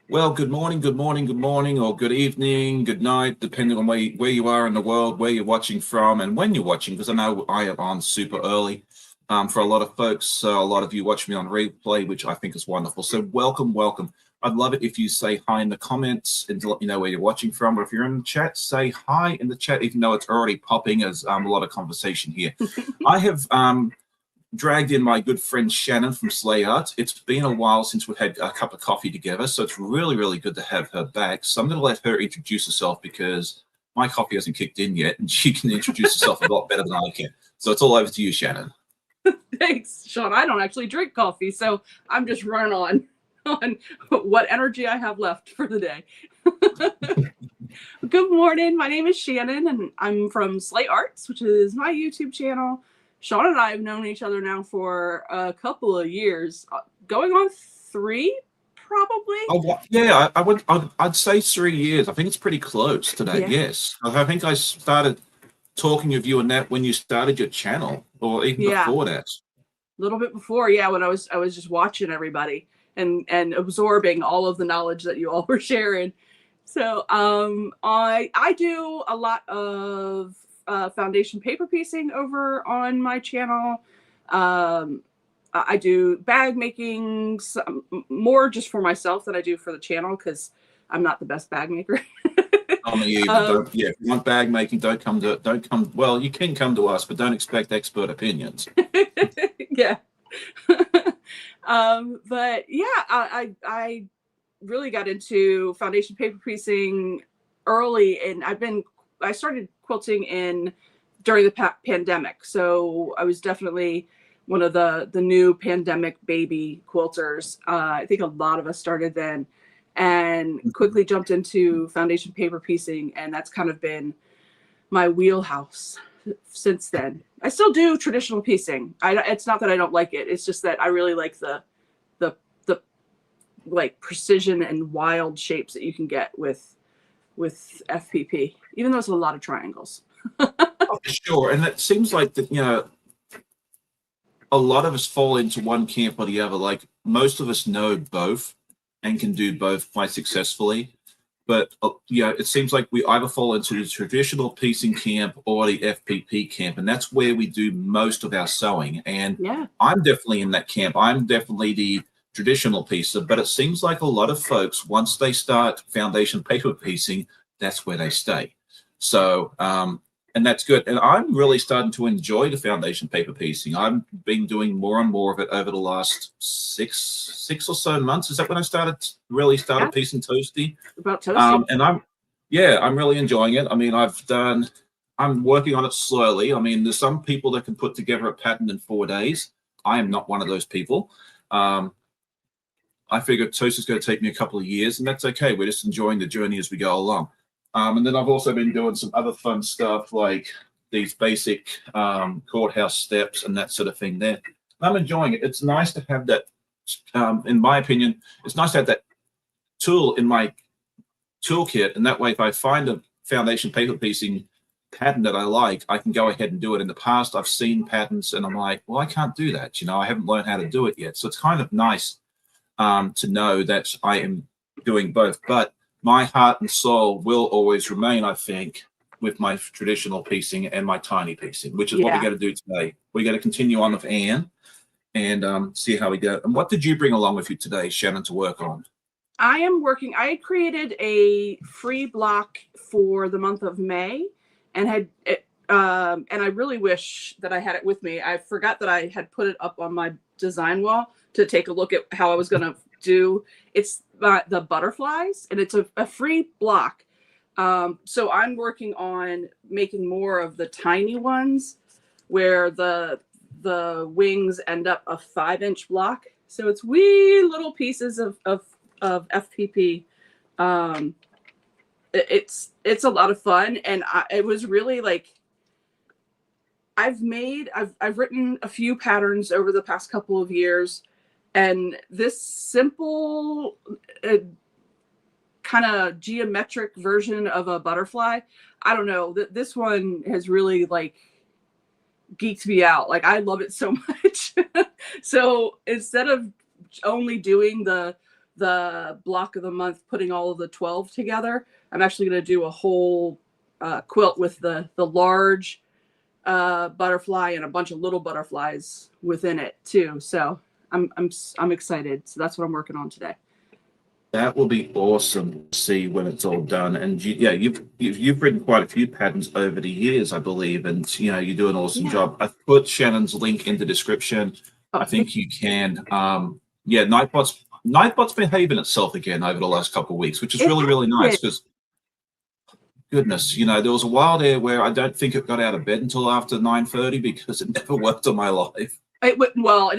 Well, good morning, good morning, good morning, or good evening, good night, depending on where you are in the world, where you're watching from, and when you're watching, because I know I am on super early. For a lot of folks, a lot of you watch me on replay, which I think is wonderful. So welcome, welcome. I'd love it if you say hi in the comments and to let me know where you're watching from. Or if you're in the chat, say hi in the chat, even though it's already popping as a lot of conversation here. I have dragged in my good friend Shannon from SleighArts. It's been a while since we've had a cup of coffee together, so it's really, really good to have her back. So I'm going to let her introduce herself because my coffee hasn't kicked in yet, and she can introduce herself a lot better than I can. So it's all over to you, Shannon. Thanks, Sean. I don't actually drink coffee, so I'm just running on what energy I have left for the day. Good morning. My name is Shannon, and I'm from SleighArts, which is my YouTube channel. Sean and I have known each other now for a couple of years, going on 3, probably. Oh, yeah, I'd say 3 years. I think it's pretty close to that. Yeah. Yes, I think I started talking of you and that when you started your channel, or even before that. A little bit before, yeah, when I was just watching everybody and absorbing all of the knowledge that you all were sharing. So I do a lot of foundation paper piecing over on my channel. I do bag making, more just for myself than I do for the channel because I'm not the best bag maker. I mean, if you want bag making, don't come. Well, you can come to us, but don't expect expert opinions. Yeah. But yeah, I really got into foundation paper piecing early, and I started quilting during the pandemic, so I was definitely one of the new pandemic baby quilters. I think a lot of us started then, and quickly jumped into foundation paper piecing, and that's kind of been my wheelhouse since then. I still do traditional piecing. It's not that I don't like it. It's just that I really like the like precision and wild shapes that you can get with FPP, even though it's a lot of triangles. Oh, sure, and it seems like that. A lot of us fall into one camp or the other. Like most of us know both and can do both quite successfully. But it seems like we either fall into the traditional piecing camp or the FPP camp, and that's where we do most of our sewing. And Yeah. I'm definitely in that camp. I'm definitely the traditional piecer, but it seems like a lot of folks, once they start foundation paper piecing, that's where they stay. So, and that's good. And I'm really starting to enjoy the foundation paper piecing. I've been doing more and more of it over the last six or so months. Is that when I started piecing toasty? About toasty. And I'm really enjoying it. I mean, I'm working on it slowly. I mean, there's some people that can put together a pattern in 4 days. I am not one of those people. I figured toast is going to take me a couple of years, and that's okay. We're just enjoying the journey as we go along. And then I've also been doing some other fun stuff like these basic courthouse steps and that sort of thing there. I'm enjoying it. It's nice to have that, in my opinion, it's nice to have that tool in my toolkit. And that way, if I find a foundation paper piecing pattern that I like, I can go ahead and do it. In the past, I've seen patterns and I'm like, well, I can't do that. I haven't learned how to do it yet. So it's kind of nice to know that I am doing both. But my heart and soul will always remain, I think, with my traditional piecing and my tiny piecing, which is what we got to do today. We got to continue on with Anne and see how we go. And what did you bring along with you today, Shannon, to work on? I created a free block for the month of May and and I really wish that I had it with me. I forgot that I had put it up on my design wall to take a look at how I was going to do. It's the butterflies, and it's a free block. So I'm working on making more of the tiny ones where the wings end up a 5-inch block. So it's wee little pieces of FPP. It's a lot of fun, and it was really like I've written a few patterns over the past couple of years, and this simple kind of geometric version of a butterfly, I don't know, this one has really like geeked me out. Like I love it so much. So instead of only doing the the block of the month, putting all of the 12 together. I'm actually going to do a whole quilt with the large butterfly and a bunch of little butterflies within it too. So I'm excited. So that's what I'm working on today. That will be awesome to see when it's all done. And you've written quite a few patterns over the years, I believe, and you do an awesome job. I've put Shannon's link in the description. I think you can. Nightbot's behaving itself again over the last couple of weeks, which is really nice because goodness, there was a while there where I don't think it got out of bed until after 9:30 because it never worked on my life. And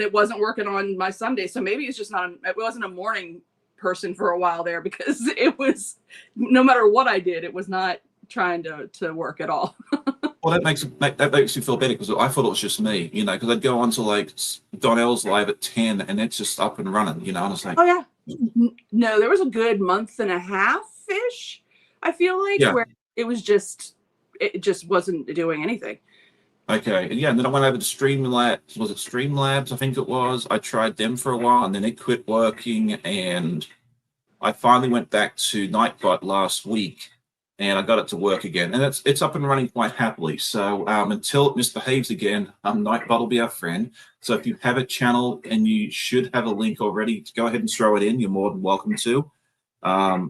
it wasn't working on my Sunday, so maybe it's just it wasn't a morning person for a while there because it was, no matter what I did, it was not trying to work at all. Well, that makes me feel better because I thought it was just me, because I'd go on to like Donnell's live at 10 and it's just up and running, and I was like, oh yeah, no, there was a good month and a half ish, I feel like, where it just wasn't doing anything. Okay, and then I went over to Streamlabs. Was it Streamlabs? I think it was. I tried them for a while, and then it quit working. And I finally went back to Nightbot last week, and I got it to work again. And it's up and running quite happily. So until it misbehaves again, Nightbot will be our friend. So if you have a channel and you should have a link already, go ahead and throw it in. You're more than welcome to.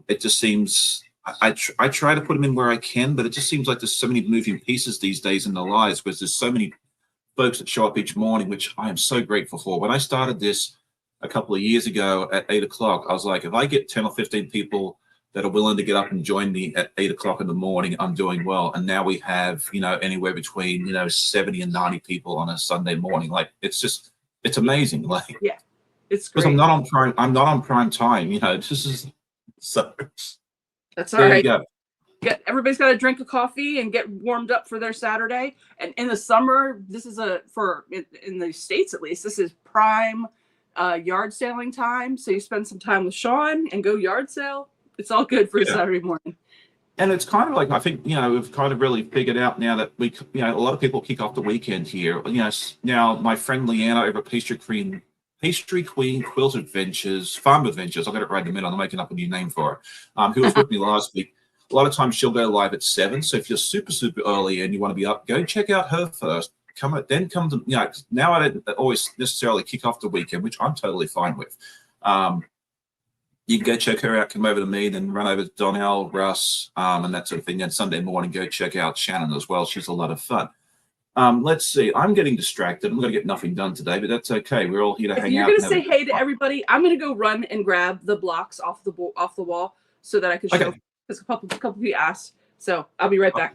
It just seems. I try to put them in where I can, but it just seems like there's so many moving pieces these days in their lives because there's so many folks that show up each morning, which I am so grateful for. When I started this a couple of years ago at 8 o'clock, I was like, if I get 10 or 15 people that are willing to get up and join me at 8 o'clock in the morning, I'm doing well. And now we have, anywhere between, 70 and 90 people on a Sunday morning. Like, it's amazing. Like, yeah, it's great. Because I'm not on prime time, this is so. That's all right. Everybody's got to drink a coffee and get warmed up for their Saturday. And in the summer, this is in the States at least, this is prime yard sailing time. So you spend some time with Sean and go yard sale. It's all good for a Saturday morning. And it's kind of like, I think, we've kind of really figured out now that a lot of people kick off the weekend here. Now my friend Leanna over at Pastry Queen Quilt Adventures, Farm Adventures, I'll get it right in a minute, I'm making up a new name for her, who was with me last week. A lot of times she'll go live at 7, so if you're super early and you want to be up, go check out her first. Then come to, now I don't always necessarily kick off the weekend, which I'm totally fine with. You can go check her out, come over to me, then run over to Donnell, Russ, and that sort of thing. Then Sunday morning, go check out Shannon as well. She's a lot of fun. Let's see. I'm getting distracted. I'm going to get nothing done today, but that's okay. We're all here to hang out. You're going to say hey to everybody. I'm going to go run and grab the blocks off the wall so that I can show. Because a couple of you asked. So I'll be right back.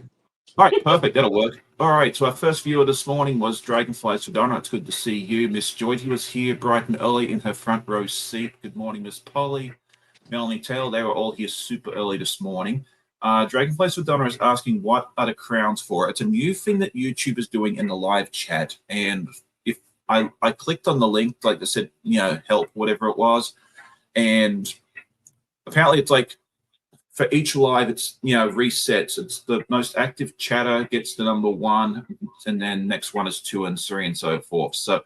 All right, perfect. That'll work. All right. So our first viewer this morning was Dragonflies for Donna. It's good to see you. Miss Joyty was here bright and early in her front row seat. Good morning, Miss Polly, Melanie Taylor. They were all here super early this morning. Dragonflies for Donna is asking, what are the crowns for? It's a new thing that YouTube is doing in the live chat. And if I clicked on the link, like I said, help, whatever it was. And apparently it's like for each live, it's, resets. It's the most active chatter gets the number 1, and then next one is 2 and 3 and so forth. So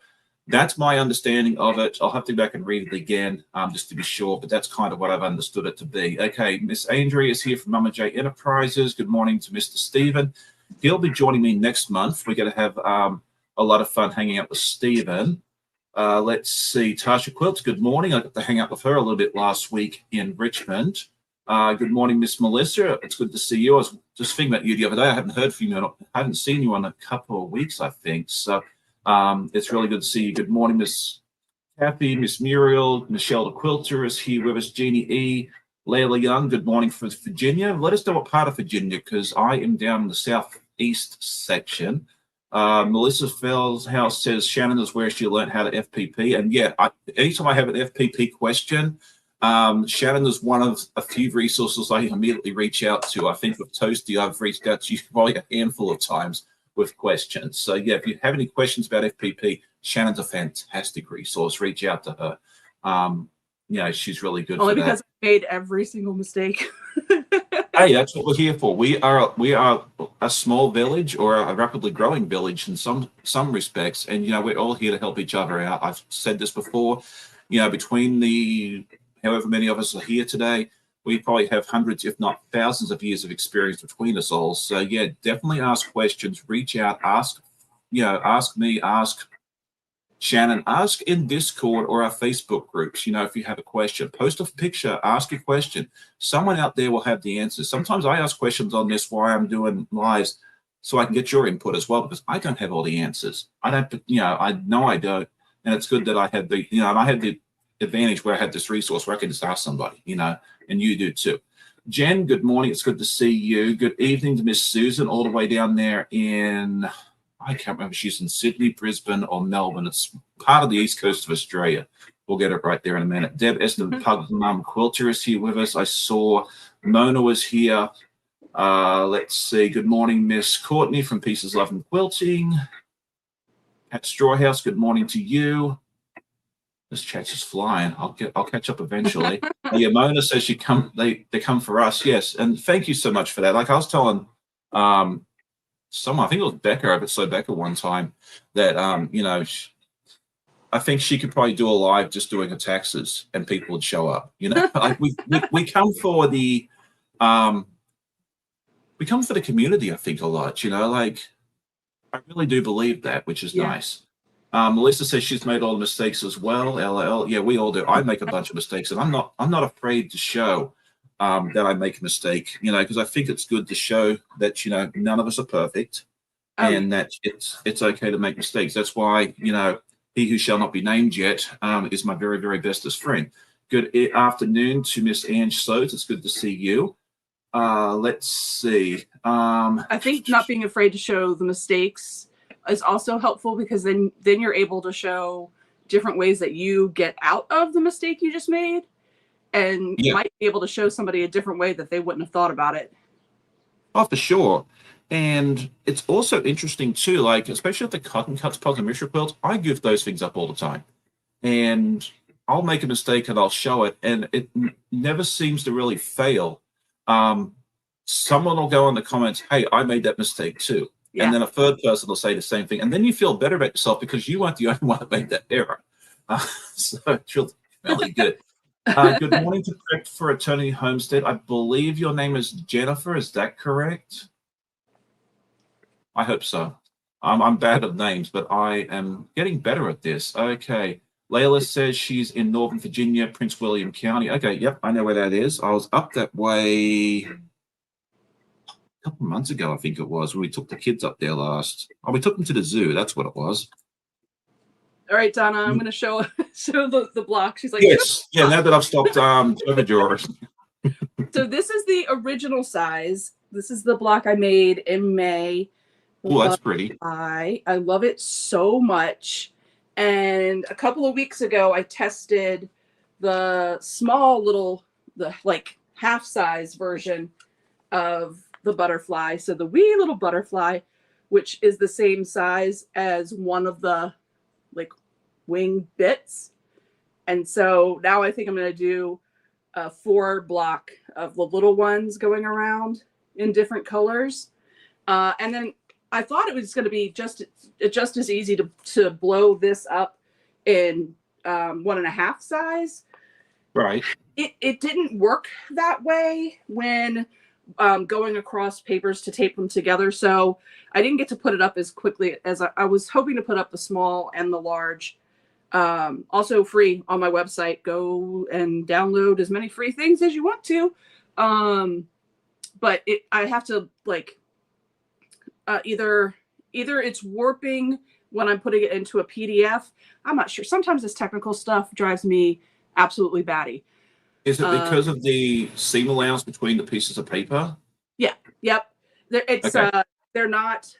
that's my understanding of it. I'll have to go back and read it again just to be sure, but that's kind of what I've understood it to be. Okay, Miss Andrea is here from Mama J Enterprises. Good morning to Mr. Stephen. He'll be joining me next month. We're going to have a lot of fun hanging out with Stephen. Let's see, Tasha Quilts, good morning. I got to hang out with her a little bit last week in Richmond. Good morning, Miss Melissa. It's good to see you. I was just thinking about you the other day. I haven't heard from you. I haven't seen you in a couple of weeks, I think. So it's really good to see you. Good morning, Miss Kathy, Miss Muriel, Michelle the Quilter is here with us. Jeannie E, Layla Young, good morning from Virginia. Let us know what part of Virginia, because I am down in the southeast section. Melissa Fellshouse says Shannon is where she learned how to FPP. And yeah, anytime I have an FPP question, Shannon is one of a few resources I immediately reach out to. I think with Toasty, I've reached out to you probably a handful of times with questions. So yeah, if you have any questions about FPP, Shannon's a fantastic resource. Reach out to her. She's really good. Only because I made every single mistake. Hey, that's what we're here for. We are a small village, or a rapidly growing village in some respects, and we're all here to help each other out. I've said this before. Between the however many of us are here today, we probably have hundreds, if not thousands of years of experience between us all. So yeah, definitely ask questions, reach out, ask me, ask Shannon, ask in Discord or our Facebook groups. If you have a question, post a picture, ask a question. Someone out there will have the answers. Sometimes I ask questions on this while I'm doing lives so I can get your input as well, because I don't have all the answers. I don't, I know I don't. And it's good that I had the advantage where I had this resource where I could just ask somebody, and you do too. Jen, good morning. It's good to see you. Good evening to Miss Susan, all the way down there in, I can't remember if she's in Sydney, Brisbane, or Melbourne. It's part of the east coast of Australia. We'll get it right there in a minute. Deb Eston, Pug Mum Quilter is here with us. I saw Mona was here. Let's see. Good morning, Miss Courtney from Pieces Love and Quilting. At Strawhouse, good morning to you. This chat's just flying. I'll catch up eventually. Yeah, Mona says they come for us. Yes, and thank you so much for that. Like I was telling someone, I think it was Becca over at So Becca one time, that I think she could probably do a live just doing her taxes and people would show up. Like we come for the community, I think, a lot, like I really do believe that, which is nice. Melissa says she's made all the mistakes as well. LL, yeah, we all do. I make a bunch of mistakes, and I'm not afraid to show that I make a mistake, because I think it's good to show that none of us are perfect, and that it's okay to make mistakes. That's why he who shall not be named yet is my very, very bestest friend. Good afternoon to Miss Ange Soates. It's good to see you. Let's see. I think not being afraid to show the mistakes is also helpful, because then you're able to show different ways that you get out of the mistake you just made, and you might be able to show somebody a different way that they wouldn't have thought about it. Oh, for sure. And it's also interesting too, like especially with the cotton cuts, puzzle and mixture quilts, I give those things up all the time, and I'll make a mistake and I'll show it, and it never seems to really fail. Someone will go in the comments, "Hey, I made that mistake too." Yeah. And then a third person will say the same thing. And then you feel better about yourself because you weren't the only one that made that error. So it's really good. Good morning to Correct for Attorney Homestead. I believe your name is Jennifer. Is that correct? I hope so. I'm bad at names, but I am getting better at this. Okay. Layla says she's in Northern Virginia, Prince William County. Okay, yep, I know where that is. I was up that way a couple of months ago, I think it was, when we took the kids up there last. Oh, we took them to the zoo. That's what it was. All right, Donna, I'm going to show the block. She's like, yes. Yeah, now that I've stopped overdrawers. So this is the original size. This is the block I made in May. Oh, that's pretty. I love it so much. And a couple of weeks ago, I tested the small the half size version of the butterfly. So the wee little butterfly, which is the same size as one of the wing bits. And so now I think I'm going to do a 4 block of the little ones going around in different colors. And then I thought it was going to be just as easy to blow this up in 1.5 size. Right. It didn't work that way when going across papers to tape them together. So I didn't get to put it up as quickly as I was hoping to put up the small and the large. Also free on my website. Go and download as many free things as you want to. But I have to either it's warping when I'm putting it into a PDF. I'm not sure. Sometimes this technical stuff drives me absolutely batty. Is it because of the seam allowance between the pieces of paper? Yeah. Yep. They're not.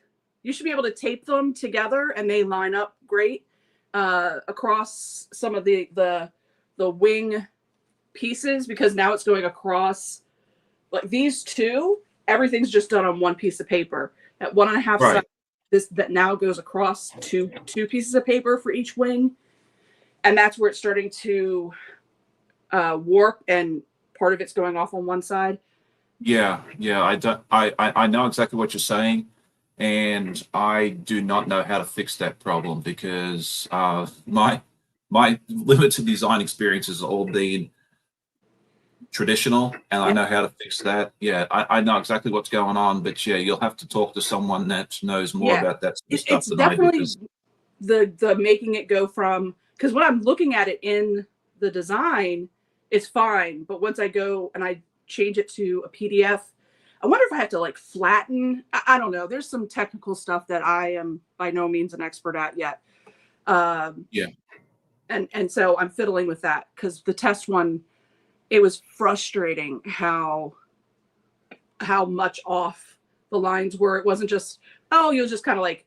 You should be able to tape them together, and they line up great across some of the wing pieces, because now it's going across these two. Everything's just done on one piece of paper. At 1.5 size, that now goes across two pieces of paper for each wing, and that's where it's starting to warp, and part of it's going off on one side. Yeah. I know exactly what you're saying, and I do not know how to fix that problem, because my limited design experience has all been traditional, and I know how to fix that. Yeah, I know exactly what's going on, but yeah, you'll have to talk to someone that knows more about that sort of stuff It's than I do. definitely the making it go from, because when I'm looking at it in the design, it's fine, but once I go and I change it to a PDF, I wonder if I have to like flatten. I don't know. There's some technical stuff that I am by no means an expert at yet. Yeah. And so I'm fiddling with that, because the test one, it was frustrating how much off the lines were. It wasn't just, oh, you'll just kind of like,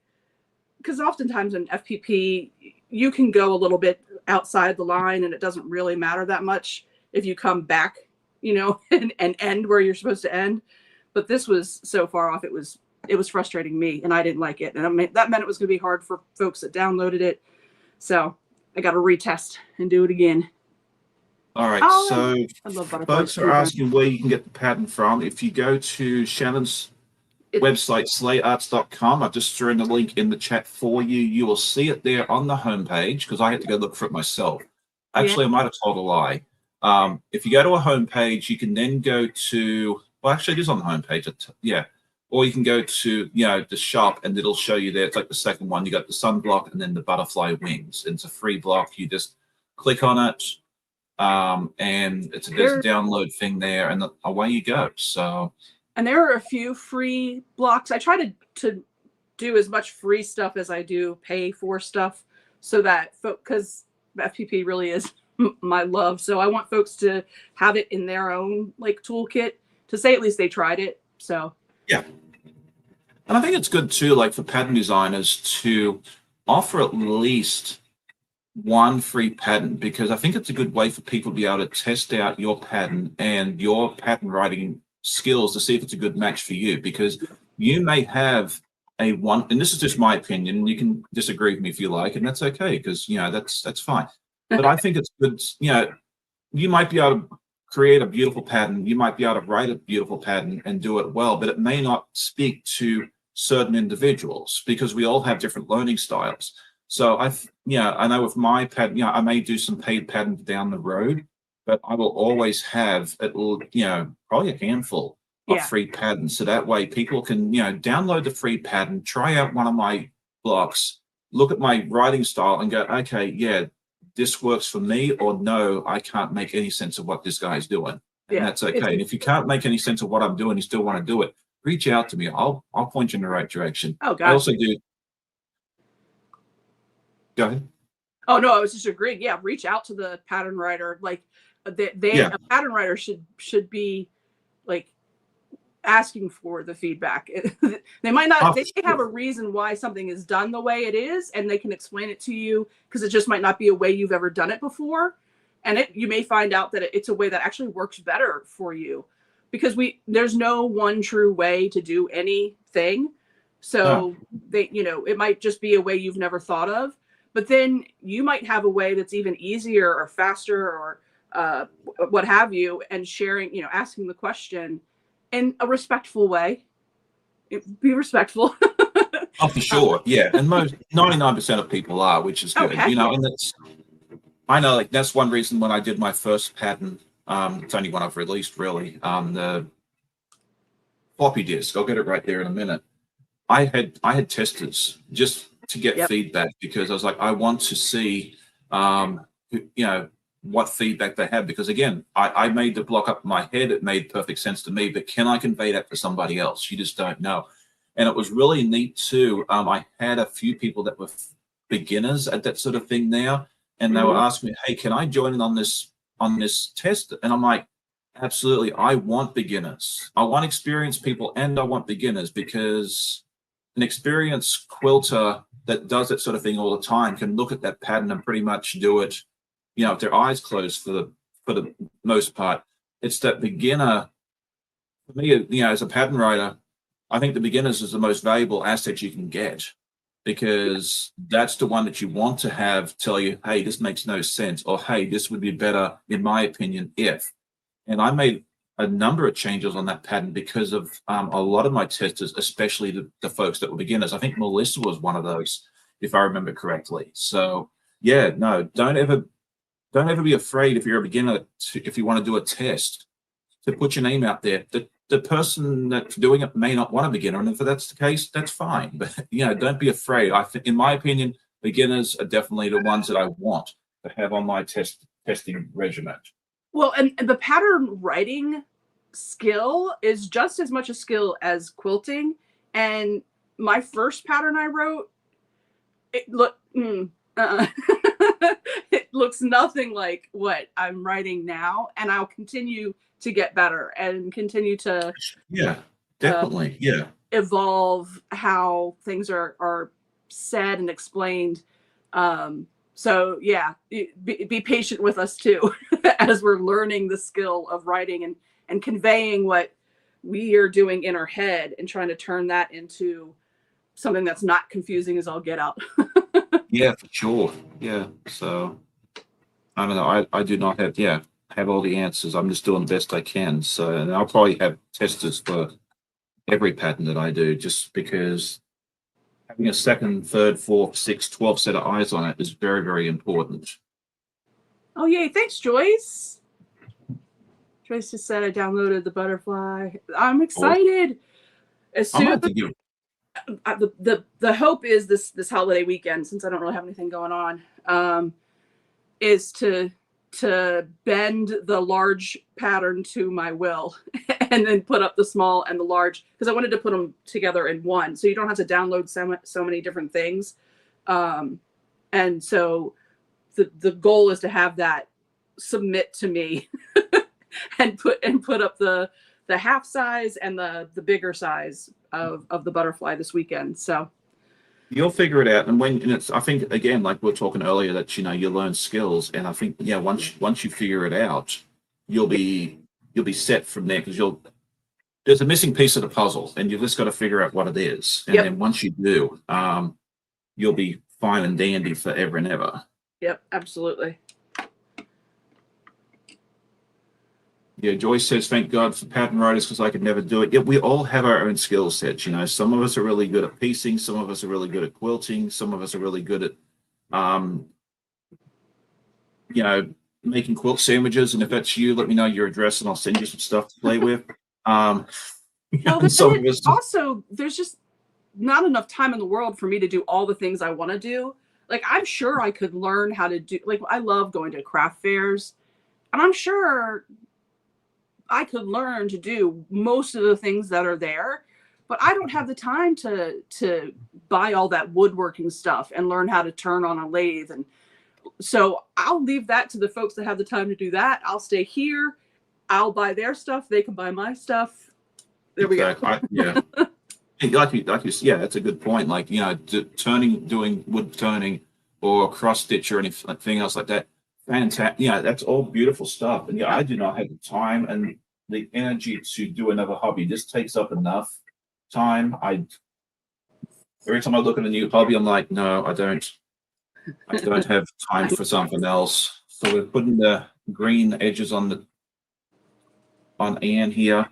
because oftentimes in FPP, you can go a little bit outside the line and it doesn't really matter that much if you come back, you know, and end where you're supposed to end. But this was so far off, it was frustrating me, and I didn't like it. And that meant it was going to be hard for folks that downloaded it. So I got to retest and do it again. All right, so folks are asking where you can get the pattern from. If you go to Shannon's website, SleighArts.com, I've just thrown the link in the chat for you. You will see it there on the homepage, because I had to go look for it myself. Actually, I might have told a lie. If you go to a homepage, you can then go to, well, actually, it is on the homepage. Yeah. Or you can go to, you know, the shop, and it'll show you there. It's like the second one. You got the sunblock and then the butterfly wings. It's a free block. You just click on it. And there's a download thing there, and away you go. So, and there are a few free blocks. I try to do as much free stuff as I do pay for stuff, so that because FPP really is my love. So I want folks to have it in their own like toolkit to say at least they tried it. So yeah, and I think it's good too, like for pattern designers, to offer at least one free pattern, because I think it's a good way for people to be able to test out your pattern and your pattern writing skills to see if it's a good match for you. Because you may have and this is just my opinion, and you can disagree with me if you like, and that's okay, because you know that's fine. But I think it's good. You know, you might be able to create a beautiful pattern, you might be able to write a beautiful pattern and do it well, but it may not speak to certain individuals, because we all have different learning styles. So I know with my pattern, I may do some paid patterns down the road, but I will always have probably a handful of free patterns. So that way people can, download the free pattern, try out one of my blocks, look at my writing style and go, okay, yeah, this works for me, or no, I can't make any sense of what this guy's doing. And that's okay. And if you can't make any sense of what I'm doing, you still want to do it, reach out to me. I'll point you in the right direction. Oh, God. I also do. Go ahead. Oh, no, I was just agreeing. Yeah, reach out to the pattern writer. Like a pattern writer should be like asking for the feedback. They might not, they may have a reason why something is done the way it is, and they can explain it to you, because it just might not be a way you've ever done it before. And you may find out that it's a way that actually works better for you, because there's no one true way to do anything. So it might just be a way you've never thought of, but then you might have a way that's even easier or faster or what have you, and sharing, asking the question in a respectful way. Be respectful. Oh, for sure. Yeah. And 99% of people are, which is good, and I know, like, that's one reason when I did my first pattern, it's only one I've released really, the floppy disk, I'll get it right there in a minute. I had testers just to get feedback, because I was like, I want to see, what feedback they have, because again, I made the block up in my head. It made perfect sense to me, but can I convey that to somebody else? You just don't know. And it was really neat too. I had a few people that were beginners at that sort of thing now, and they were asking me, hey, can I join in on this test? And I'm like, absolutely. I want beginners. I want experienced people, and I want beginners, because an experienced quilter that does that sort of thing all the time can look at that pattern and pretty much do it, with their eyes closed for the most part. It's that beginner, for me, as a pattern writer, I think the beginners is the most valuable asset you can get, because that's the one that you want to have tell you, hey, this makes no sense, or hey, this would be better, in my opinion, if. And I made a number of changes on that pattern because of a lot of my testers, especially the folks that were beginners. I think Melissa was one of those, if I remember correctly. So yeah, no, don't ever be afraid if you're a beginner if you want to do a test. to put your name out there. The person that's doing it may not want a beginner, and if that's the case, that's fine. But don't be afraid. I think, in my opinion, beginners are definitely the ones that I want to have on my testing regimen. Well, and the pattern writing skill is just as much a skill as quilting. And my first pattern I wrote, it it looks nothing like what I'm writing now, and I'll continue to get better and continue to definitely evolve how things are said and explained. So yeah, be patient with us too as we're learning the skill of writing and conveying what we are doing in our head and trying to turn that into something that's not confusing as all get out. Yeah, for sure. Yeah. So I don't know. I do not have all the answers. I'm just doing the best I can. So, and I'll probably have testers for every pattern that I do, just because having a second, third, fourth, sixth, 12 set of eyes on it is very, very important. Oh, yay. Thanks, Joyce. Joyce just said I downloaded the butterfly. I'm excited. As soon the hope is this holiday weekend, since I don't really have anything going on, is to bend the large pattern to my will and then put up the small and the large, because I wanted to put them together in one, so you don't have to download so many different things. And so the goal is to have that submit to me and put up the half size and the bigger size of the butterfly this weekend. So you'll figure it out. And I think, again, like we were talking earlier, that you learn skills, and I think once you figure it out, you'll be set from there, because there's a missing piece of the puzzle, and you've just got to figure out what it is. And then once you do, you'll be fine and dandy forever and ever. Yep, absolutely. Yeah, Joyce says, thank God for pattern writers, because I could never do it. Yeah, we all have our own skill sets. Some of us are really good at piecing, some of us are really good at quilting, some of us are really good at making quilt sandwiches. And if that's you, let me know your address and I'll send you some stuff to play with. Well, also, there's just not enough time in the world for me to do all the things I want to do. Like, I'm sure I could learn how to do, like, I love going to craft fairs, and I'm sure I could learn to do most of the things that are there, but I don't have the time to buy all that woodworking stuff and learn how to turn on a lathe. And so I'll leave that to the folks that have the time to do that. I'll stay here. I'll buy their stuff. They can buy my stuff. There we go. Yeah. Like you, that's a good point. Like, doing wood turning or cross stitch or anything else like that. Fantastic. Yeah, that's all beautiful stuff. And I do not have the time and the energy to do another hobby. This takes up enough time. Every time I look at a new hobby, I'm like, no, I don't have time for something else. So we're putting the green edges on Anne here.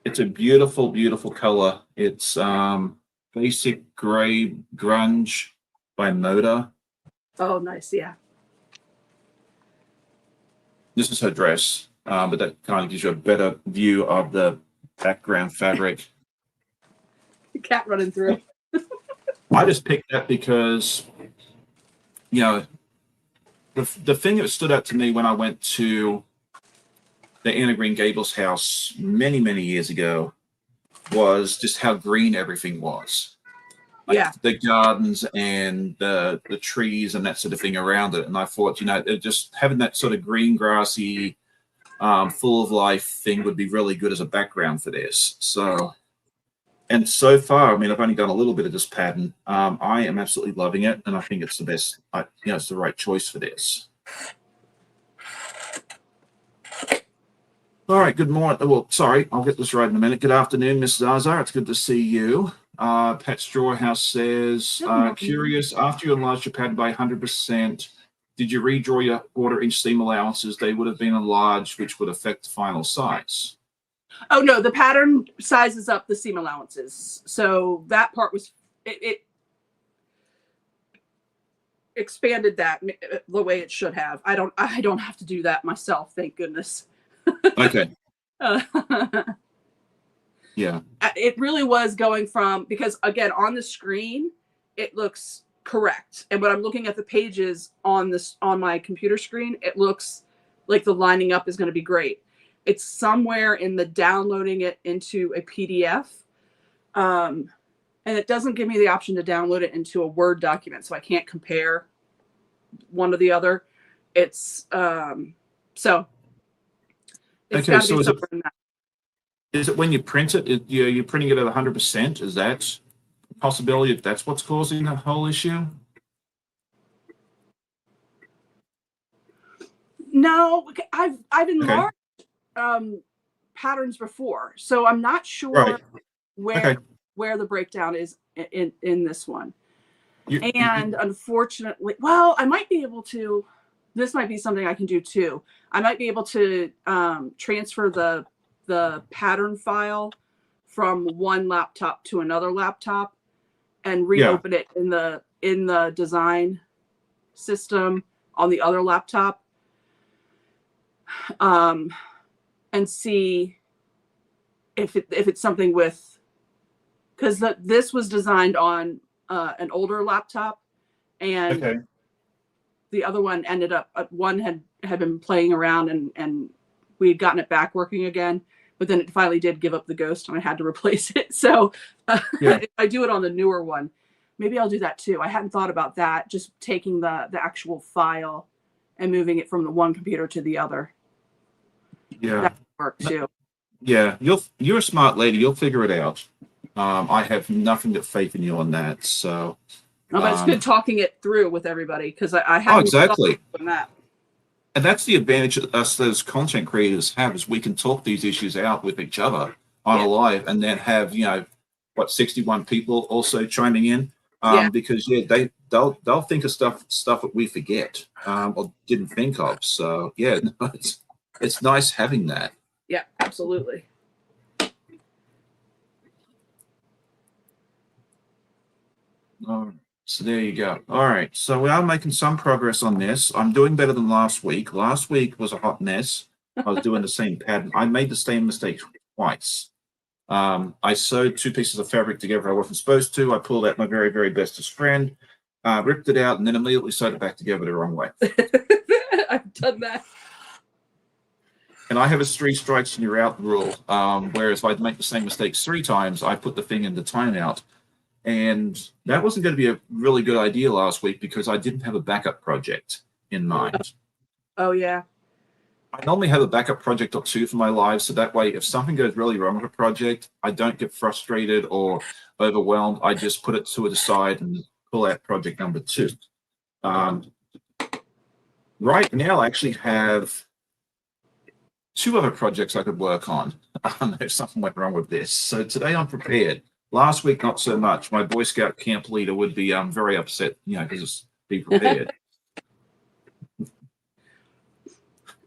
It's a beautiful, beautiful color. It's basic gray grunge by Moda. Oh, nice. Yeah. This is her dress, but that kind of gives you a better view of the background fabric. The cat running through. I just picked that because, the thing that stood out to me when I went to the Anna Green Gables house many, many years ago was just how green everything was. The gardens and the trees and that sort of thing around it. And I thought, just having that sort of green, grassy, full of life thing would be really good as a background for this. So far, I've only done a little bit of this pattern. I am absolutely loving it, and I think it's the best. It's the right choice for this. All right. Good morning. Well, sorry, I'll get this right in a minute. Good afternoon, Mrs. Azar. It's good to see you. Pat Strawhouse says, curious, after you enlarged your pattern by 100%, did you redraw your quarter-inch seam allowances? They would have been enlarged, which would affect the final size. Oh, no, the pattern sizes up the seam allowances. So that part was, it expanded that the way it should have. I don't have to do that myself, thank goodness. Okay. Uh, Yeah. it really was going from, because again, on the screen, it looks correct. And when I'm looking at the pages on my computer screen, it looks like the lining up is going to be great. It's somewhere in the downloading it into a PDF. And it doesn't give me the option to download it into a Word document. So I can't compare one to the other. It's, so it's Okay. got to So be somewhere in that. is it when you print it, you're printing it at 100%? Is that a possibility if that's what's causing the whole issue? No, I've Okay. enlarged patterns before, so I'm not sure Right. where Okay. where the breakdown is in this one. And You, unfortunately, well, I might be able to. This might be something I can do too. I might be able to transfer the pattern file from one laptop to another laptop and yeah. reopen it in the design system on the other laptop, and see if it's something with, because this was designed on an older laptop, and Okay. the other one ended up, one had been playing around, and we had gotten it back working again, but then it finally did give up the ghost and I had to replace it. So Yeah. if I do it on the newer one, maybe I'll do that too. I hadn't thought about that, just taking the actual file and moving it from the one computer to the other. Yeah. That would work too. Yeah. You're a smart lady. You'll figure it out. I have nothing but faith in you on that. So, No, but it's good talking it through with everybody, because I oh, hadn't thought exactly. of that. And that's the advantage that us as content creators have, is we can talk these issues out with each other on Yeah. a live, and then have, 61 people also chiming in, Yeah. because they'll think of stuff that we forget, or didn't think of. So yeah, no, it's nice having that. Yeah, absolutely. So there you go. All right. So we are making some progress on this. I'm doing better than last week. Last week was a hot mess. I was doing the same pattern. I made the same mistake twice. I sewed two pieces of fabric together I wasn't supposed to. I pulled out my very, very bestest friend, ripped it out, and then immediately sewed it back together the wrong way. I've done that. And I have a 3 strikes and you're out rule. Whereas if I make the same mistakes 3 times, I put the thing in the timeout. And that wasn't going to be a really good idea last week, because I didn't have a backup project in mind. Oh yeah. I normally have a backup project or 2 for my live, so that way if something goes really wrong with a project, I don't get frustrated or overwhelmed. I just put it to the side and pull out project number 2. Right now, I actually have 2 other projects I could work on if something went wrong with this. So today I'm prepared. Last week, not so much. My Boy Scout camp leader would be very upset, because be prepared.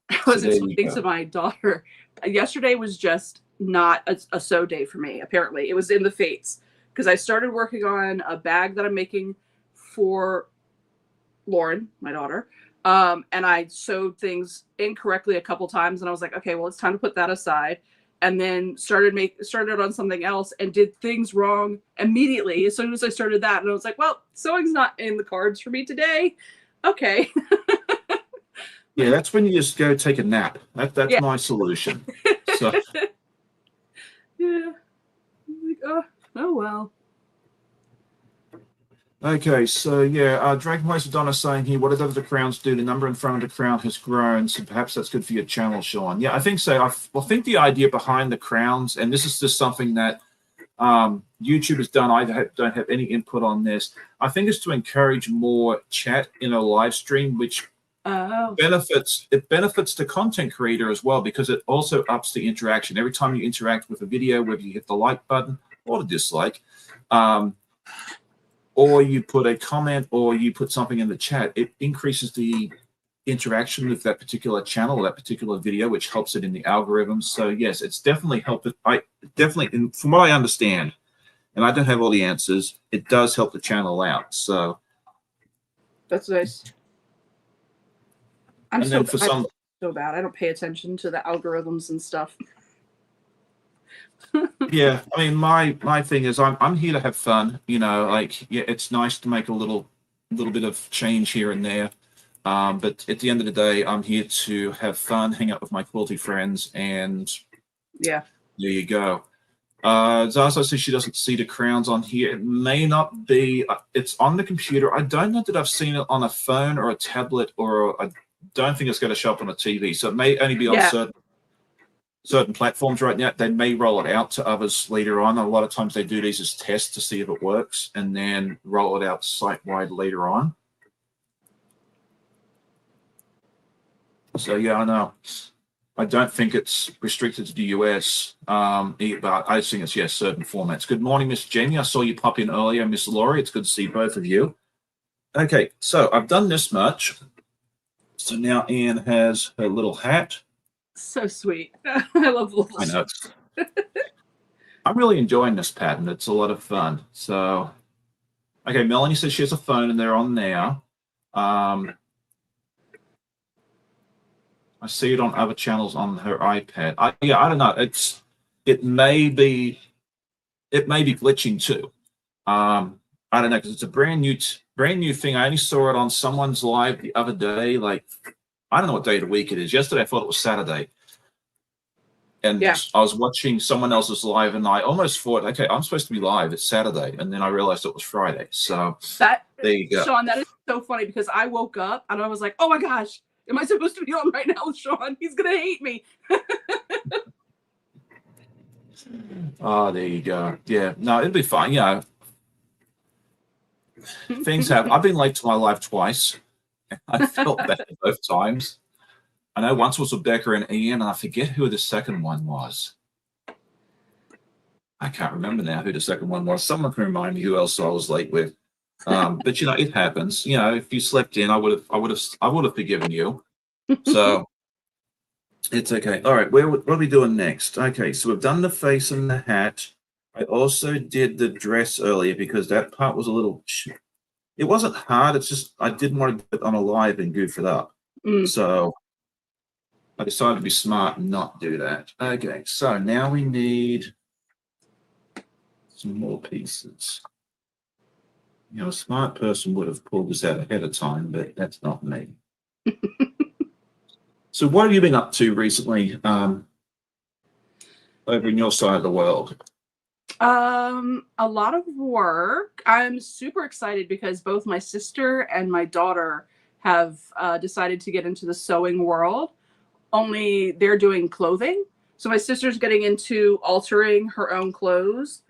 I was So there you explaining go. to my daughter, yesterday was just not a sew day for me. Apparently, it was in the fates, because I started working on a bag that I'm making for Lauren, my daughter, and I sewed things incorrectly a couple times, and I was like, okay, well, it's time to put that aside. And then started on something else and did things wrong immediately as soon as I started that. And I was like, well, sewing's not in the cards for me today. Okay. Yeah, that's when you just go take a nap. That's Yeah. my solution. So Yeah. Like, oh well. okay, so yeah, Dragonflies Donna saying here, whatever the crowns do, the number in front of the crown has grown, so perhaps that's good for your channel, Sean. Yeah, I think so. I think the idea behind the crowns, and this is just something that YouTube has done. I don't have any input on this. I think it's to encourage more chat in a live stream, which benefits the content creator as well, because it also ups the interaction. Every time you interact with a video, whether you hit the like button or the dislike, or you put a comment or you put something in the chat, it increases the interaction with that particular channel or that particular video, which helps it in the algorithms. So yes, it's definitely helped it. From what I understand, and I don't have all the answers, it does help the channel out. So that's nice. I'm so bad. I don't pay attention to the algorithms and stuff. Yeah, I mean, my thing is I'm here to have fun. You know, like yeah, it's nice to make a little bit of change here and there. But at the end of the day, I'm here to have fun, hang out with my quality friends, and Yeah. there you go. Zaza says she doesn't see the crowns on here. It may not be. It's on the computer. I don't know that I've seen it on a phone or a tablet, or I don't think it's going to show up on a TV. So it may only be on Yeah. certain platforms right now. They may roll it out to others later on. A lot of times they do these as tests to see if it works, and then roll it out site-wide later on. So yeah, I know. I don't think it's restricted to the US, but I think it's, yes, certain formats. Good morning, Miss Jenny. I saw you pop in earlier, Miss Laurie. It's good to see both of you. Okay, so I've done this much. So now Ian has her little hat. So sweet. I love the little. I know. I'm really enjoying this pattern. It's a lot of fun. So, okay, Melanie says she has a phone and they're on now. I see it on other channels on her iPad. I don't know. It may be glitching too. I don't know, because it's a brand new thing. I only saw it on someone's live the other day. Like, I don't know what day of the week it is. Yesterday I thought it was Saturday, and Yeah. I was watching someone else's live, and I almost thought, okay, I'm supposed to be live. It's Saturday, and then I realized it was Friday. So there you go. Sean, that is so funny because I woke up and I was like, oh my gosh, am I supposed to be on right now with Sean? He's gonna hate me. Oh, there you go. Yeah, no, it'll be fine. Yeah, things have. I've been late to my live twice. I felt bad both times. I know once was with Becca and Ian, and I forget who the second one was. I can't remember now who the second one was. Someone can remind me who else I was late with. But you know, it happens. You know, if you slept in, I would have forgiven you. So it's okay. All right, what are we doing next? Okay, so we've done the face and the hat. I also did the dress earlier because that part was a little. It wasn't hard. It's just I didn't want to do it on a live and goof it up. So I decided to be smart and not do that. Okay, so now we need some more pieces. You know, a smart person would have pulled this out ahead of time, but that's not me. So what have you been up to recently over in your side of the world? A lot of work. I'm super excited because both my sister and my daughter have decided to get into the sewing world. Only they're doing clothing. So my sister's getting into altering her own clothes.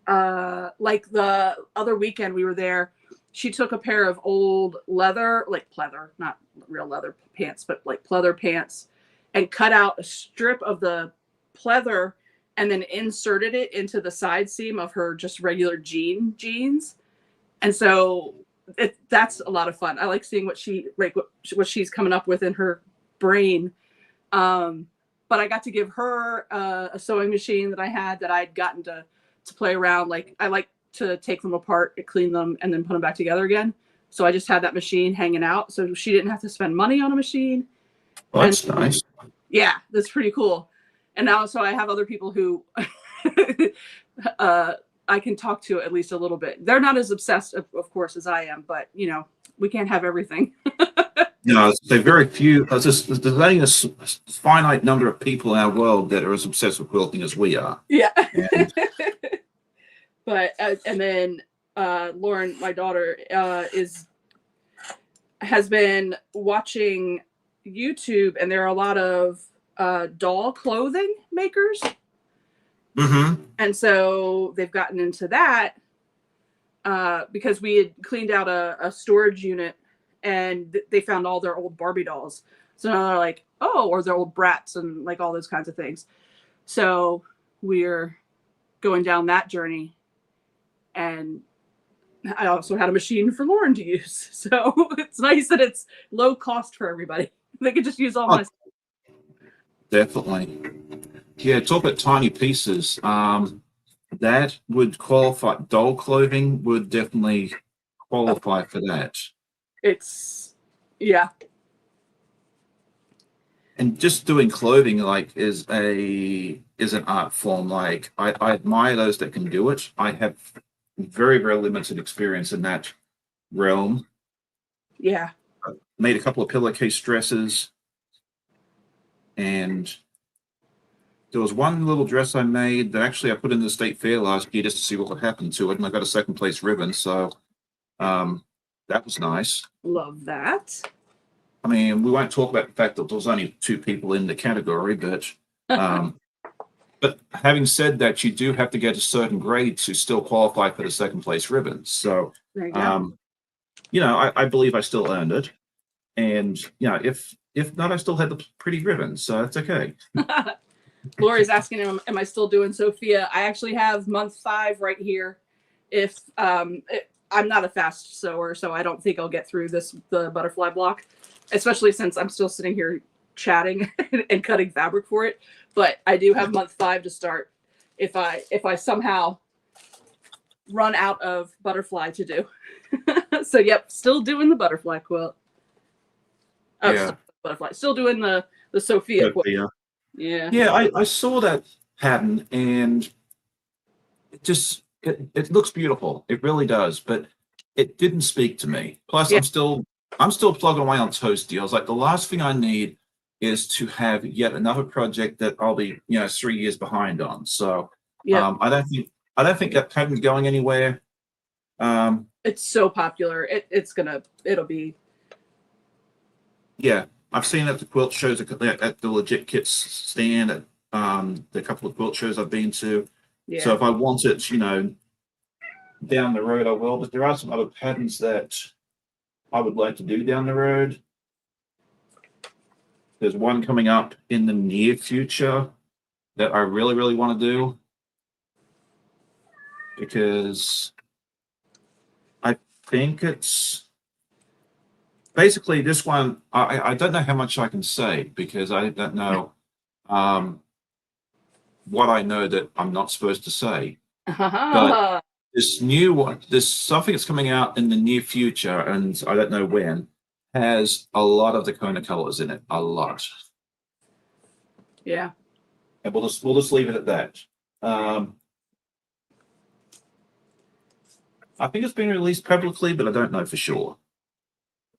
Like the other weekend we were there, she took a pair of old leather, like pleather, not real leather pants, but like pleather pants, and cut out a strip of the pleather and then inserted it into the side seam of her just regular jeans. And so that's a lot of fun. I like seeing what she's coming up with in her brain. But I got to give her a sewing machine that I had that I'd gotten to play around. Like I like to take them apart, clean them, and then put them back together again. So I just had that machine hanging out, so she didn't have to spend money on a machine. Well, that's nice. Yeah, that's pretty cool. And now, so I have other people who I can talk to at least a little bit. They're not as obsessed, of course, as I am, but you know, we can't have everything. You know, there's very few. There's only a finite number of people in our world that are as obsessed with quilting as we are. Yeah. And But and then Lauren, my daughter, has been watching YouTube, and there are a lot of doll clothing makers. And so they've gotten into that because we had cleaned out a storage unit, and they found all their old Barbie dolls. So now they're like, oh, or their old Bratz and like all those kinds of things. So we're going down that journey. And I also had a machine for Lauren to use. So it's nice that it's low cost for everybody. They could just use all my stuff. Definitely. Yeah, talk about tiny pieces. That would qualify. Doll clothing would definitely qualify for that. It's, yeah. and just doing clothing like is an art form. Like I admire those that can do it. I have very, very limited experience in that realm. Yeah. Made a couple of pillowcase dresses, and there was one little dress I made that actually I put in the state fair last year just to see what would happen to it, and I got a second place ribbon. So that was nice. Love that. I mean, we won't talk about the fact that there was only 2 people in the category, um, but having said that, you do have to get a certain grade to still qualify for the second place ribbon. So, There you go. I believe I still earned it, and if not, I still had the pretty ribbon, so that's okay. Lori's asking him, am I still doing Sophia? I actually have month 5 right here. If I'm not a fast sewer, so I don't think I'll get through the butterfly block, especially since I'm still sitting here chatting and cutting fabric for it. But I do have month 5 to start if I somehow run out of butterfly to do. So yep, still doing the butterfly quilt. Oh, Yeah. still doing the Sophia quilt. Yeah, I saw that pattern, and it looks beautiful. It really does, but it didn't speak to me. Plus, Yeah. I'm still plugging away on Toasty. I was like, the last thing I need is to have yet another project that I'll be 3 years behind on. So Yeah. I don't think that pattern's going anywhere. It's so popular. It'll be. Yeah, I've seen at the quilt shows at the legit kits stand at the couple of quilt shows I've been to. Yeah. So if I want it, down the road, I will. But there are some other patterns that I would like to do down the road. There's one coming up in the near future that I really, really want to do, because I think it's basically this one. I don't know how much I can say, because I don't know what I know that I'm not supposed to say. But this new one, there's something that's coming out in the near future, and I don't know when, has a lot of the Kona colors in it, a lot. Yeah. And we'll just leave it at that. I think it's been released publicly, but I don't know for sure.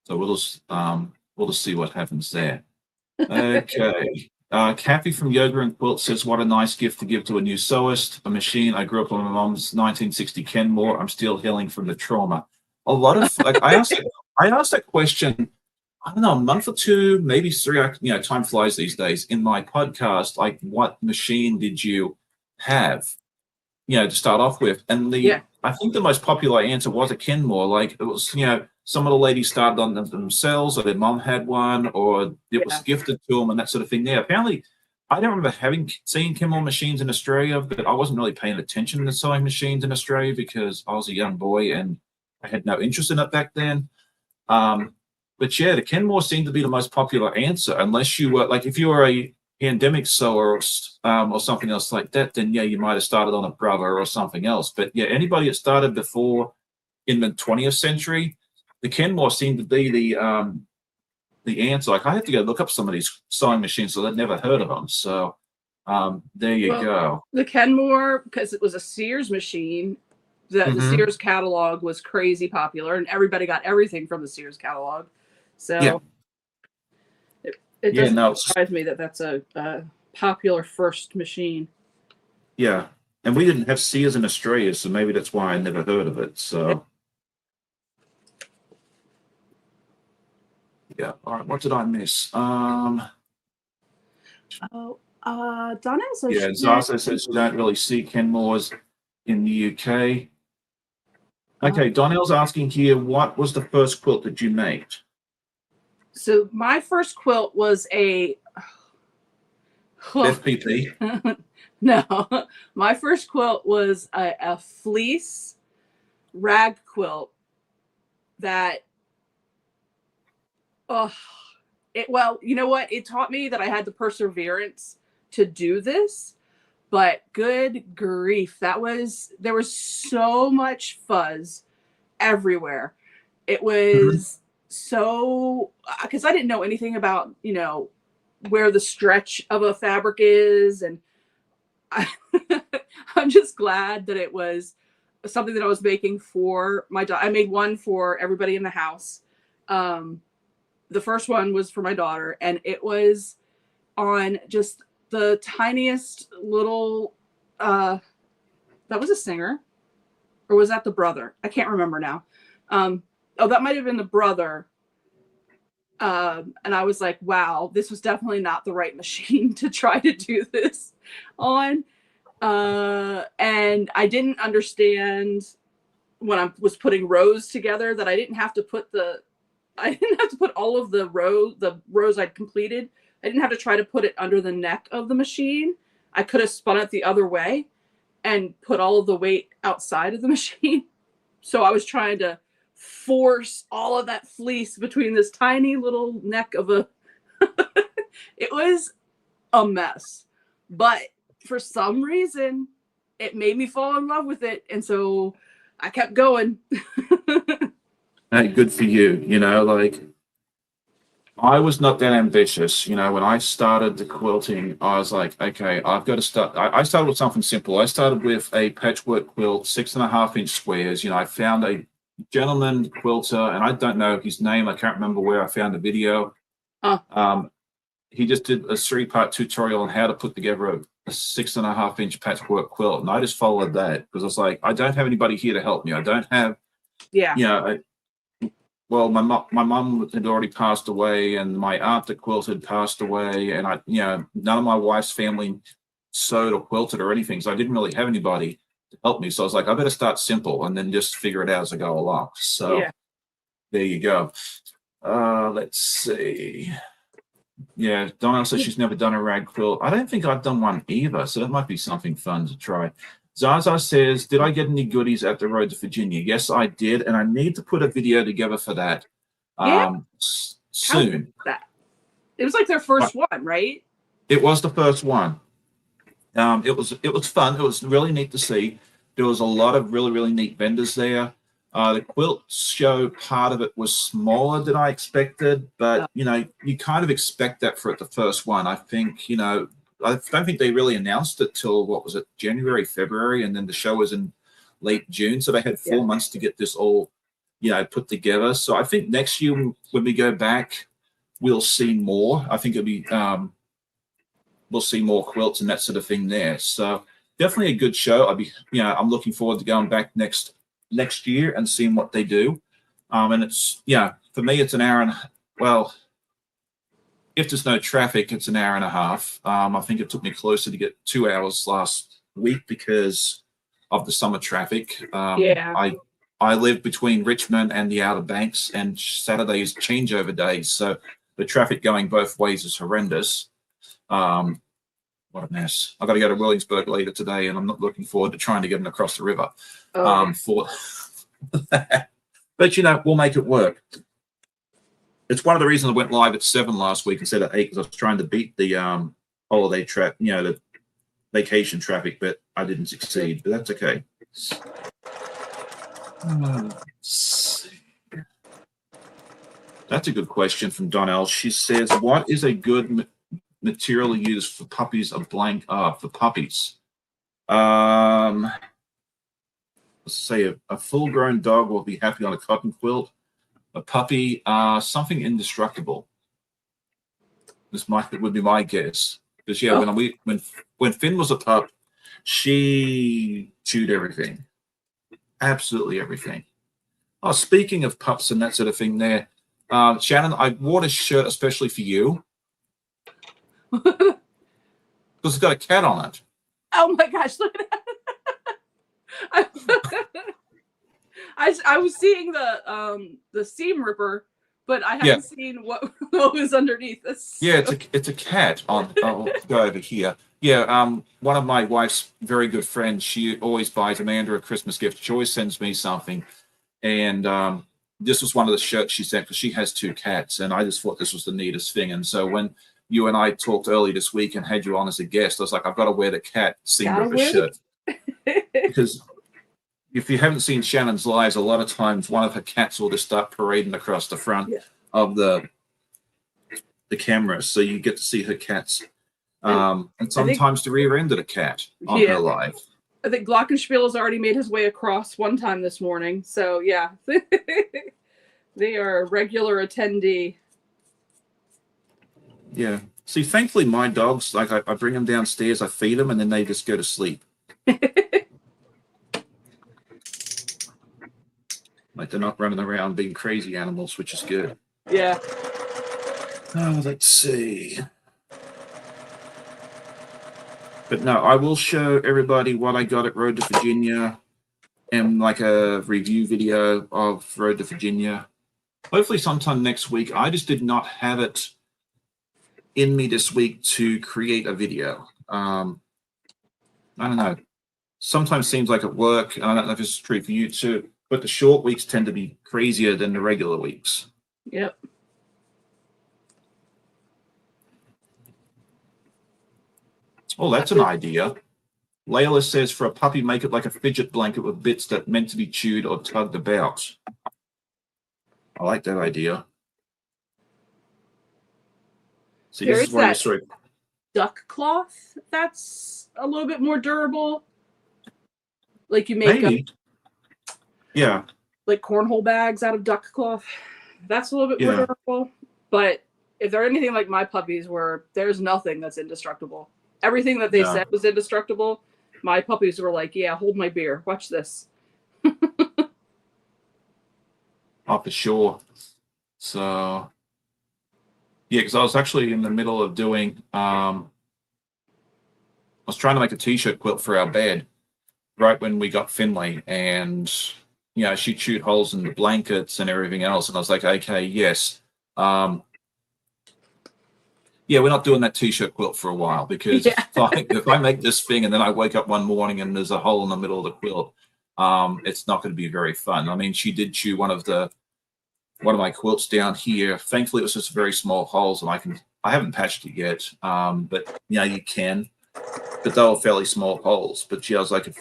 So we'll just see what happens there. Okay. Kathy from Yoga and Quilt says, "What a nice gift to give to a new sewist. A machine. I grew up on my mom's 1960 Kenmore. I'm still healing from the trauma." A lot of I asked that question, I don't know, a month or 2, maybe 3. Time flies these days. In my podcast, like, what machine did you have? To start off with, and I think the most popular answer was a Kenmore. Like, it was, some of the ladies started on them themselves, or their mom had one, or it was gifted to them, and that sort of thing. There, apparently, I don't remember having seen Kenmore machines in Australia, but I wasn't really paying attention to sewing machines in Australia because I was a young boy and I had no interest in it back then. But yeah, the Kenmore seemed to be the most popular answer, unless you were like, if you were a pandemic sewer or something else like that, then yeah, you might have started on a Brother or something else. But yeah, anybody that started before in the 20th century, the Kenmore seemed to be the answer. Like, I had to go look up some of these sewing machines, so I'd never heard of them. So there you go. The Kenmore, because it was a Sears machine, the Sears catalog was crazy popular, and everybody got everything from the Sears catalog. So yeah. It doesn't surprise me that that's a popular first machine. Yeah, and we didn't have Sears in Australia, so maybe that's why I never heard of it. So yeah. All right, what did I miss? Donna says, yeah, Zaza says you don't really see Kenmores in the UK. Okay, Donnell's asking here, what was the first quilt that you made? So my first quilt was a FPP. No, my first quilt was a fleece rag quilt that well, you know what? It taught me that I had the perseverance to do this, but good grief, there was so much fuzz everywhere. It was so, because I didn't know anything about, where the stretch of a fabric is, and I'm just glad that it was something that I was making for my daughter. I made one for everybody in the house. The first one was for my daughter, and it was on just the tiniest little that was a singer, or was that the brother? I can't remember now. Oh, that might have been the brother. And I was like, wow, this was definitely not the right machine to try to do this on. And I didn't understand when I was putting rows together that I didn't have to put all of the rows I'd completed. I didn't have to try to put it under the neck of the machine. I could have spun it the other way and put all of the weight outside of the machine. So I was trying to force all of that fleece between this tiny little neck of a it was a mess, but for some reason it made me fall in love with it, and so I kept going. Hey, good for you. Like, I was not that ambitious. When I started the quilting, I was like, okay, I've got to start. I started with something simple. I started with a patchwork quilt, 6.5-inch squares. I found a gentleman quilter, and I don't know his name. I can't remember where I found the video. He just did a 3-part tutorial on how to put together a 6.5-inch patchwork quilt, and I just followed that because I was like, I don't have anybody here to help me. I don't have, well, my mum had already passed away, and my aunt that quilted passed away, and none of my wife's family sewed or quilted or anything, so I didn't really have anybody to help me. So I was like, I better start simple and then just figure it out as I go along. So there you go. Let's see. Yeah, Donna says she's never done a rag quilt. I don't think I've done one either, so that might be something fun to try. Zaza says, did I get any goodies at the Road to Virginia? Yes, I did, and I need to put a video together for that soon. It was like their first one, right? It was the first one. It was fun. It was really neat to see. There was a lot of really, really neat vendors there. The quilt show, part of it was smaller than I expected, but you kind of expect that for the first one. I think, I don't think they really announced it till, what was it, January, February, and then the show was in late June. So they had 4 months to get this all, put together. So I think next year when we go back, we'll see more. I think it'll be, we'll see more quilts and that sort of thing there. So definitely a good show. I'm looking forward to going back next year and seeing what they do. And it's, for me, it's an hour and, well, if there's no traffic, it's an hour and a half. I think it took me closer to get 2 hours last week because of the summer traffic. I live between Richmond and the Outer Banks, and Saturday is changeover days. So the traffic going both ways is horrendous. What a mess. I've got to go to Williamsburg later today, and I'm not looking forward to trying to get them across the river for that. But, we'll make it work. It's one of the reasons I went live at 7 last week instead of 8, because I was trying to beat the holiday traffic, the vacation traffic, but I didn't succeed. But that's okay. That's a good question from Donnell. She says, what is a good material to use for puppies for puppies? Let's say a full-grown dog will be happy on a cotton quilt. A puppy, something indestructible. This would be my guess. Because when Finn was a pup, she chewed everything, absolutely everything. Oh, speaking of pups and that sort of thing, there, Shannon, I wore this shirt especially for you because it's got a cat on it. Oh my gosh! Look at that. I was seeing the seam ripper, but I haven't seen what was underneath this. Yeah, it's a cat on. I'll go over here. Yeah, one of my wife's very good friends. She always buys Amanda a Christmas gift. She always sends me something, and this was one of the shirts she sent because she has 2 cats, and I just thought this was the neatest thing. And so when you and I talked early this week and had you on as a guest, I was like, I've got to wear the cat seam ripper shirt because. If you haven't seen Shannon's lives, a lot of times one of her cats will just start parading across the front of the the camera, so you get to see her cats. And And sometimes the rear end of a cat on her live. I think Glockenspiel has already made his way across one time this morning. So yeah, they are a regular attendee. Yeah. See, thankfully, my dogs, like I bring them downstairs, I feed them, and then they just go to sleep. Like they're not running around being crazy animals, which is good. Yeah. Oh, let's see. But no, I will show everybody what I got at Road to Virginia and like a review video of Road to Virginia. Hopefully sometime next week. I just did not have it in me this week to create a video. I don't know. Sometimes seems like at work, and I don't know if this is true for you too, but the short weeks tend to be crazier than the regular weeks. Yep. Oh, that's an idea. Layla says for a puppy, make it like a fidget blanket with bits that meant to be chewed or tugged about. I like that idea. See, There this is is where that you're duck cloth that's a little bit more durable. Like you make maybe. Yeah. like cornhole bags out of duck cloth. That's a little bit more durable. But if they're anything like my puppies, where there's nothing that's indestructible. Everything that they said was indestructible. My puppies were like, yeah, hold my beer. Watch this. Oh, for sure. So, yeah, because I was actually in the middle of doing, I was trying to make a t-shirt quilt for our bed right when we got Finley. And, you know, she chewed holes in the blankets and everything else. And I was like, okay, yes. Yeah, we're not doing that t-shirt quilt for a while because if I make this thing and then I wake up one morning and there's a hole in the middle of the quilt, it's not going to be very fun. I mean, she did chew one of my quilts down here. Thankfully, it was just very small holes, and I haven't patched it yet. But yeah, you can. But they were fairly small holes. But yeah, I was like,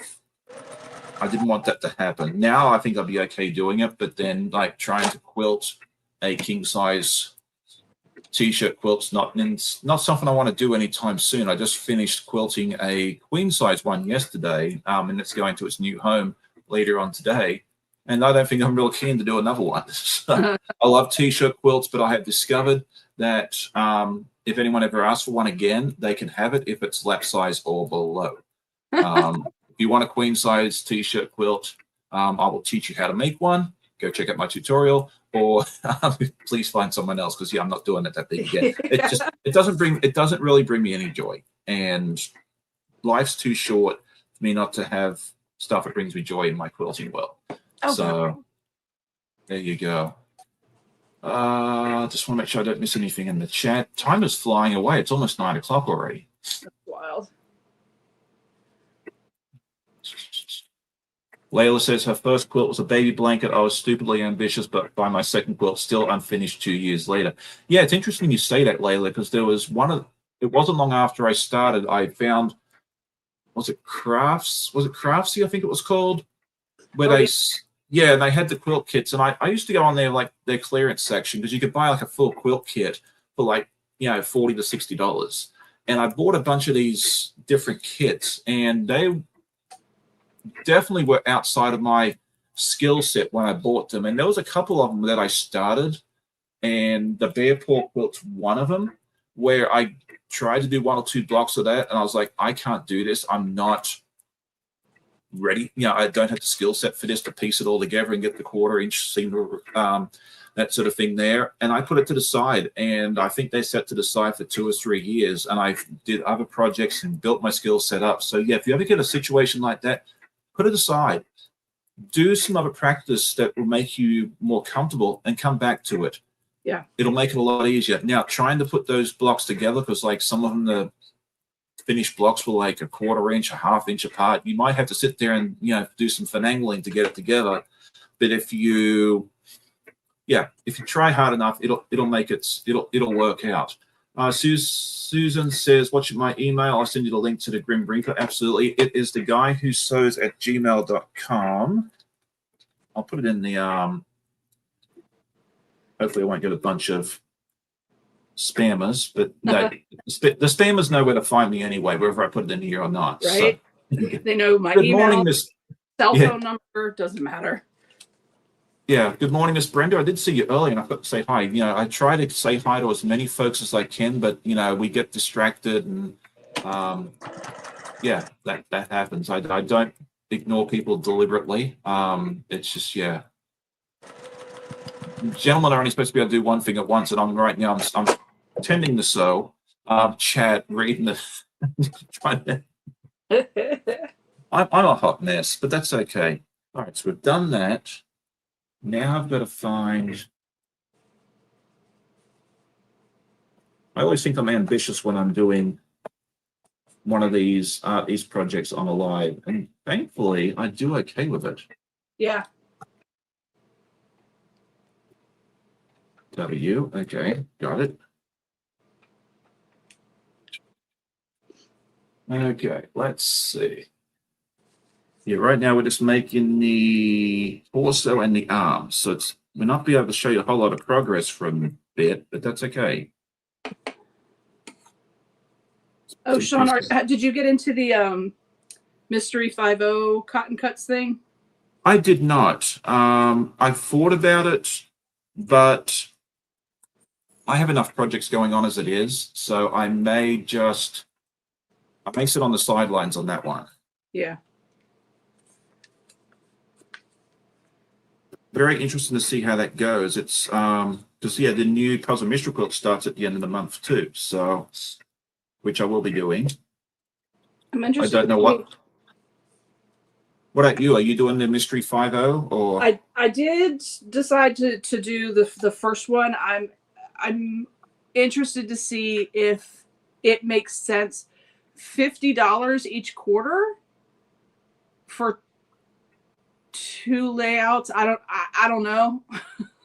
I didn't want that to happen. Now I think I'll be okay doing it. But then, like trying to quilt a king size t-shirt quilt's not something I want to do anytime soon. I just finished quilting a queen size one yesterday, and it's going to its new home later on today. And I don't think I'm real keen to do another one. So, I love t-shirt quilts, but I have discovered that if anyone ever asks for one again, they can have it if it's lap size or below. If you want a queen size t-shirt quilt, I will teach you how to make one. Go check out my tutorial, or please find someone else, because I'm not doing it that big again. It doesn't really bring me any joy, and life's too short for me not to have stuff that brings me joy in my quilting world. So there you go. Just want to make sure I don't miss anything in the chat. Time is flying away. It's almost 9 o'clock already. That's wild. Layla says her first quilt was a baby blanket. I was stupidly ambitious, but by my second quilt, still unfinished 2 years later. Yeah, it's interesting you say that, Layla, because there was it wasn't long after I started, I found, was it Craftsy, I think it was called, where they had the quilt kits, and I used to go on there, like their clearance section, because you could buy like a full quilt kit for like, $40 to $60. And I bought a bunch of these different kits, and they definitely were outside of my skill set when I bought them. And there was a couple of them that I started, and the bear paw quilt's one of them, where I tried to do 1 or 2 blocks of that, and I was like, I can't do this. I'm not ready. I don't have the skill set for this to piece it all together and get the 1/4 inch seam, that sort of thing there. And I put it to the side, and I think they set to the side for 2 or 3 years, and I did other projects and built my skill set up. So yeah, if you ever get a situation like that, put it aside, do some other practice that will make you more comfortable, and come back to it. Yeah. It'll make it a lot easier. Now, trying to put those blocks together, because like some of them, the finished blocks were like a 1/4 inch, a 1/2 inch apart. You might have to sit there and, do some finagling to get it together. But if you try hard enough, it'll work out. Susan says, what's my email? I'll send you the link to the Grim Reaper. Absolutely. It is the guy who sews at gmail.com. I'll put it in the, hopefully I won't get a bunch of spammers, but no, the spammers know where to find me anyway, whether I put it in here or not. Right? So, They know my good email, morning, Miss. cell Yeah. phone number, doesn't matter. Yeah, good morning, Miss Brenda. I did see you earlier, and I got to say hi. You know, I try to say hi to as many folks as I can, but you know, we get distracted, and yeah, that happens. I don't ignore people deliberately. It's just yeah. Gentlemen are only supposed to be able to do one thing at once, and I'm right now. I'm tending to sew, chat, reading the, trying to. I'm a hot mess, but that's okay. All right, so we've done that. Now I've got to find. I always think I'm ambitious when I'm doing one of these projects on a live, and thankfully I do okay with it. Yeah. W, okay, got it. Okay, let's see. Yeah, right now we're just making the torso and the arms, so we're not be able to show you a whole lot of progress from a bit, but that's okay. Oh, Sean, did you get into the Mystery 50 cotton cuts thing? I did not. I thought about it, but I have enough projects going on as it is, so I may sit on the sidelines on that one. Yeah. Very interesting to see how that goes. It's because yeah, the new puzzle mystery quilt starts at the end of the month too, so which I will be doing. I'm interested. I don't know what. What about you? Are you doing the Mystery 50 or? I did decide to do the first one. I'm interested to see if it makes sense. $50 each quarter for 2 layouts. I don't know.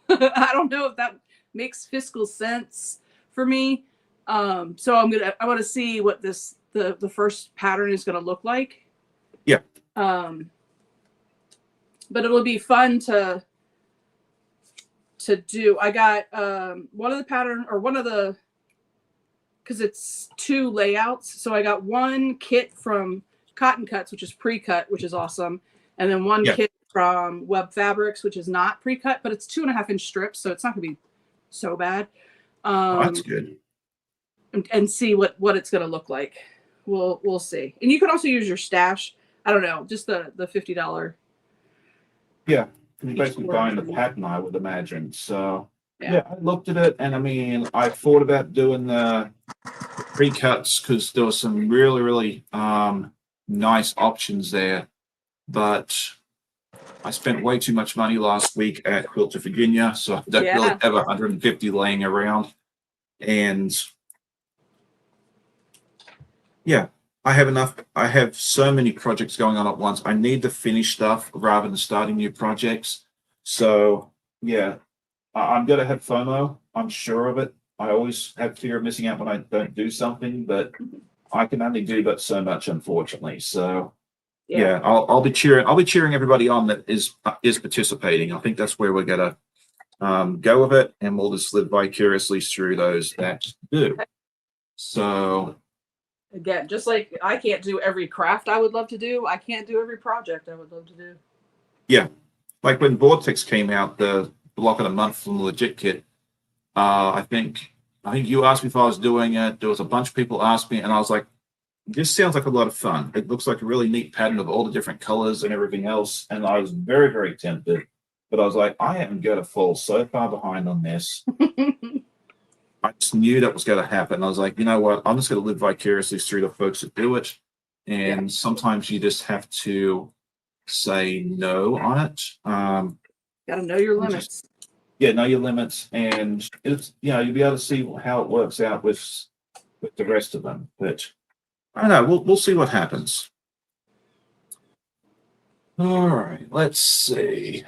I don't know if that makes fiscal sense for me. So I want to see what the first pattern is gonna look like. Yeah. But it'll be fun to do. I got one of the because it's 2 layouts. So I got one kit from Cotton Cuts, which is pre-cut, which is awesome. And then one kit from Web Fabrics, which is not pre-cut, but it's 2.5-inch strips. So it's not gonna be so bad. That's good. And see what it's gonna look like. We'll see. And you can also use your stash. I don't know, just the $50. Yeah, you're basically buying the pattern, I would imagine. So yeah, I looked at it, and I mean, I thought about doing the pre-cuts because there were some really nice options there, but I spent way too much money last week at Quilt to Virginia, so I don't really have 150 laying around. And yeah, I have enough. I have so many projects going on at once. I need to finish stuff rather than starting new projects. So yeah, I'm going to have FOMO. I'm sure of it. I always have fear of missing out when I don't do something, but I can only do but so much, unfortunately. So yeah, I'll be cheering. I'll be cheering everybody on that is participating. I think that's where we're gonna go with it, and we'll just live vicariously through those that do. So again, just like I can't do every craft I would love to do, I can't do every project I would love to do. Yeah, like when Vortex came out, the block of the month from the Legit Kit. I think you asked me if I was doing it. There was a bunch of people asked me, and I was like, this sounds like a lot of fun. It looks like a really neat pattern of all the different colors and everything else. And I was very tempted, but I was like, I am going to fall so far behind on this. I just knew that was going to happen. I was like, you know what? I'm just going to live vicariously through the folks that do it. And sometimes you just have to say no on it. Got to know your limits. Know your limits. And it's, you'll be able to see how it works out with the rest of them. But I don't know. We'll see what happens. All right. Let's see.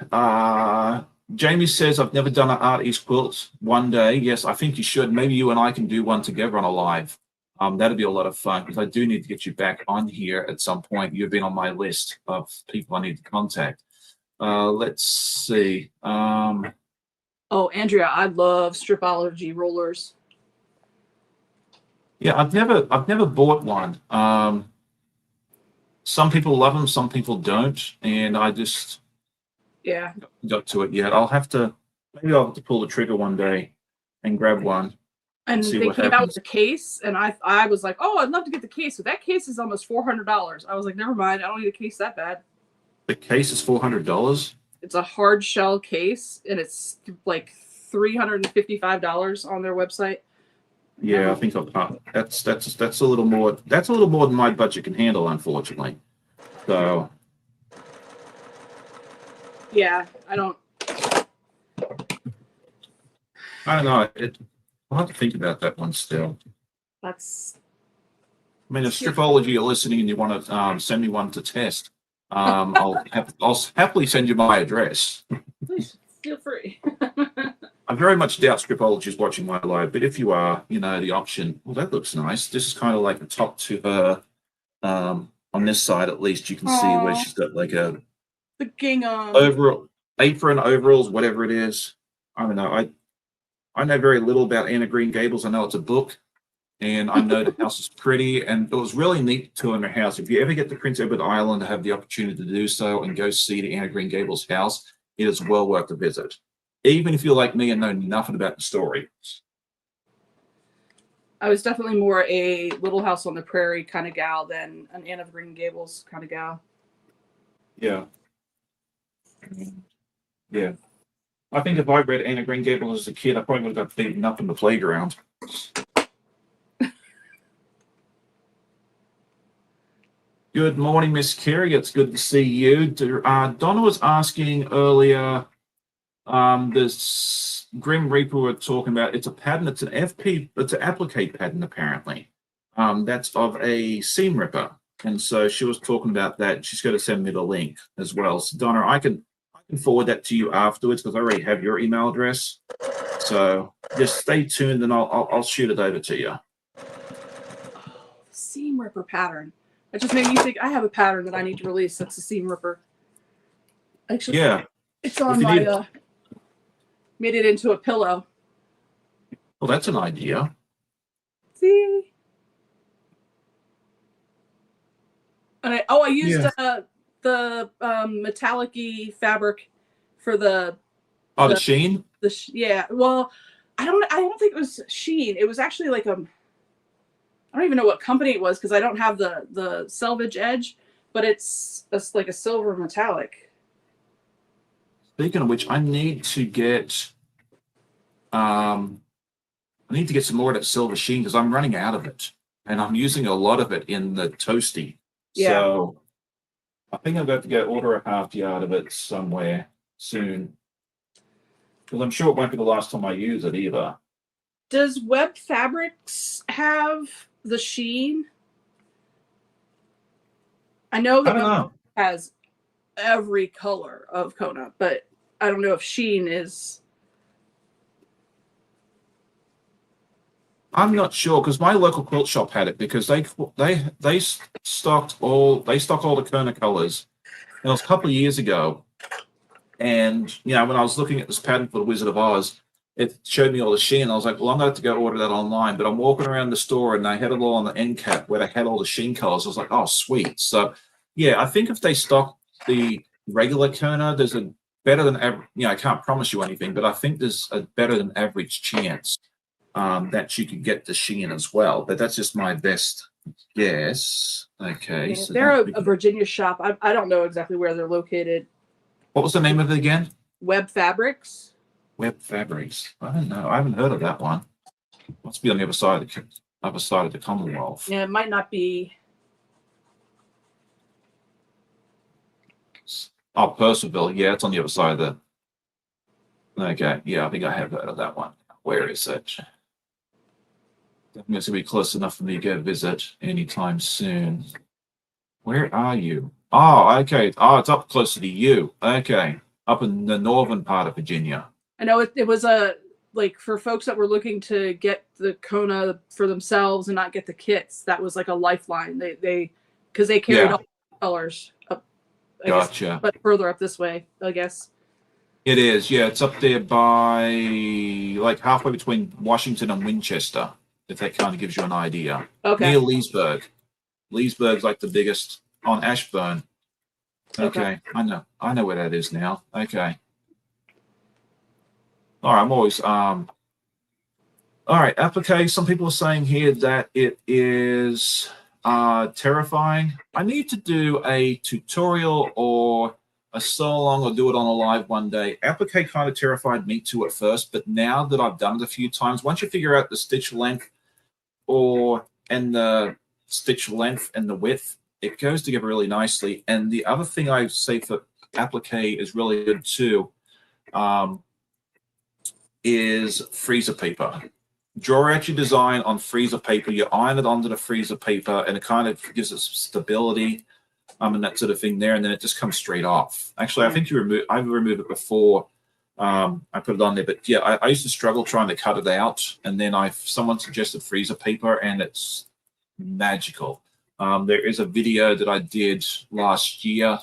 Jamie says, I've never done an Art East quilt. One day. Yes, I think you should. Maybe you and I can do one together on a live. That'd be a lot of fun because I do need to get you back on here at some point. You've been on my list of people I need to contact. Let's see. Oh, Andrea, I love Stripology rollers. Yeah, I've never bought one. Some people love them, some people don't, and I just Yeah. got to it yet. Maybe I'll have to pull the trigger one day and grab one and And see they what came out happens. with a case, and I was like, oh, I'd love to get the case, but that case is almost $400. I was like, never mind, I don't need a case that bad. The case is $400. It's a hard shell case, and it's like $355 on their website. Yeah, I think that's a little more. That's a little more than my budget can handle, unfortunately. So Yeah, I don't. I don't know. I'll have to think about that one still. That's. I mean, if Stripology are listening and you want to send me one to test, I'll happily send you my address. Please feel free. I very much doubt Stripology is watching my live, but if you are, the option. Well, that looks nice. This is kind of like the top to her. On this side, at least, you can see where she's got like a the gingham overall apron, overalls, whatever it is. I don't know. I know very little about Anna Green Gables. I know it's a book, and I know the house is pretty, and it was really neat to tour in her house. If you ever get to Prince Edward Island to have the opportunity to do so and go see the Anna Green Gables house, it is well worth a visit. Even if you're like me and know nothing about the story. I was definitely more a Little House on the Prairie kind of gal than an Anne of Green Gables kind of gal. Yeah. Yeah. I think if I read Anna Green Gables as a kid, I probably would have got beaten up in the playground. Good morning, Miss Carey. It's good to see you. Donna was asking earlier, this Grim Reaper we're talking about, it's a pattern, it's an FP, it's an applique pattern apparently. That's of a seam ripper. And so she was talking about that. She's going to send me the link as well. So Donna, I can forward that to you afterwards because I already have your email address. So just stay tuned and I'll shoot it over to you. Oh, the seam ripper pattern. That just made me think I have a pattern that I need to release. That's the seam ripper. Actually, yeah, it's on my made it into a pillow. Well, that's an idea. See? And I used the metallic-y fabric for the sheen. Yeah. Well, I don't think it was sheen. It was actually like I don't even know what company it was because I don't have the selvage edge, but it's like a silver metallic. Speaking of which, I need to get some more of that silver sheen because I'm running out of it, and I'm using a lot of it in the toasty. Yeah. So I think I'm going to go order a half yard of it somewhere soon because I'm sure it won't be the last time I use it either. Does Web Fabrics have the sheen? I know that Web has every color of Kona, but I don't know if sheen is. I'm not sure because my local quilt shop had it because they stocked all the Kona colors. And it was a couple of years ago, and when I was looking at this pattern for the Wizard of Oz, it showed me all the sheen. I was like, well, I'm going to have to go order that online. But I'm walking around the store and they had it all on the end cap where they had all the sheen colors. I was like, oh, sweet. So yeah, I think if they stock the regular Kona, there's a better than average. I can't promise you anything, but I think there's a better than average chance that you could get the sheen as well, but that's just my best guess. Okay, yeah, so they're a Virginia shop. I don't know exactly where they're located. What was the name of it again? Web Fabrics. Web Fabrics. I don't know. I haven't heard of that one. Must be on the other side of the Commonwealth. Yeah, it might not be. Oh, Percival. Yeah, it's on the other side of the. Okay, yeah, I think I have heard of that one. Where is it? I think it's going to be close enough for me to go visit anytime soon. Where are you? Oh, okay. Oh, it's up closer to you. Okay. Up in the northern part of Virginia. I know it was for folks that were looking to get the Kona for themselves and not get the kits, that was like a lifeline. Because they carried all the colors up. Gotcha. But further up this way, I guess. It is. Yeah, it's up there by like halfway between Washington and Winchester. if that kind of gives you an idea. Okay. Near Leesburg. Leesburg's like the biggest on Ashburn. Okay. I know where that is now. Okay. All right, I'm always all right, applique. Some people are saying here that it is terrifying. I need to do a tutorial or a solo or do it on a live one day. Applique kind of terrified me too at first, but now that I've done it a few times, once you figure out the stitch length and the stitch length and the width, it goes together really nicely. And the other thing I say for applique is really good too, is freezer paper. Draw out your design on freezer paper. You iron it onto the freezer paper, and it kind of gives it some stability, and that sort of thing there. And then it just comes straight off. Actually, I think I've removed it before. I put it on there, but yeah, I used to struggle trying to cut it out, and then someone suggested freezer paper, and it's magical. There is a video that I did last year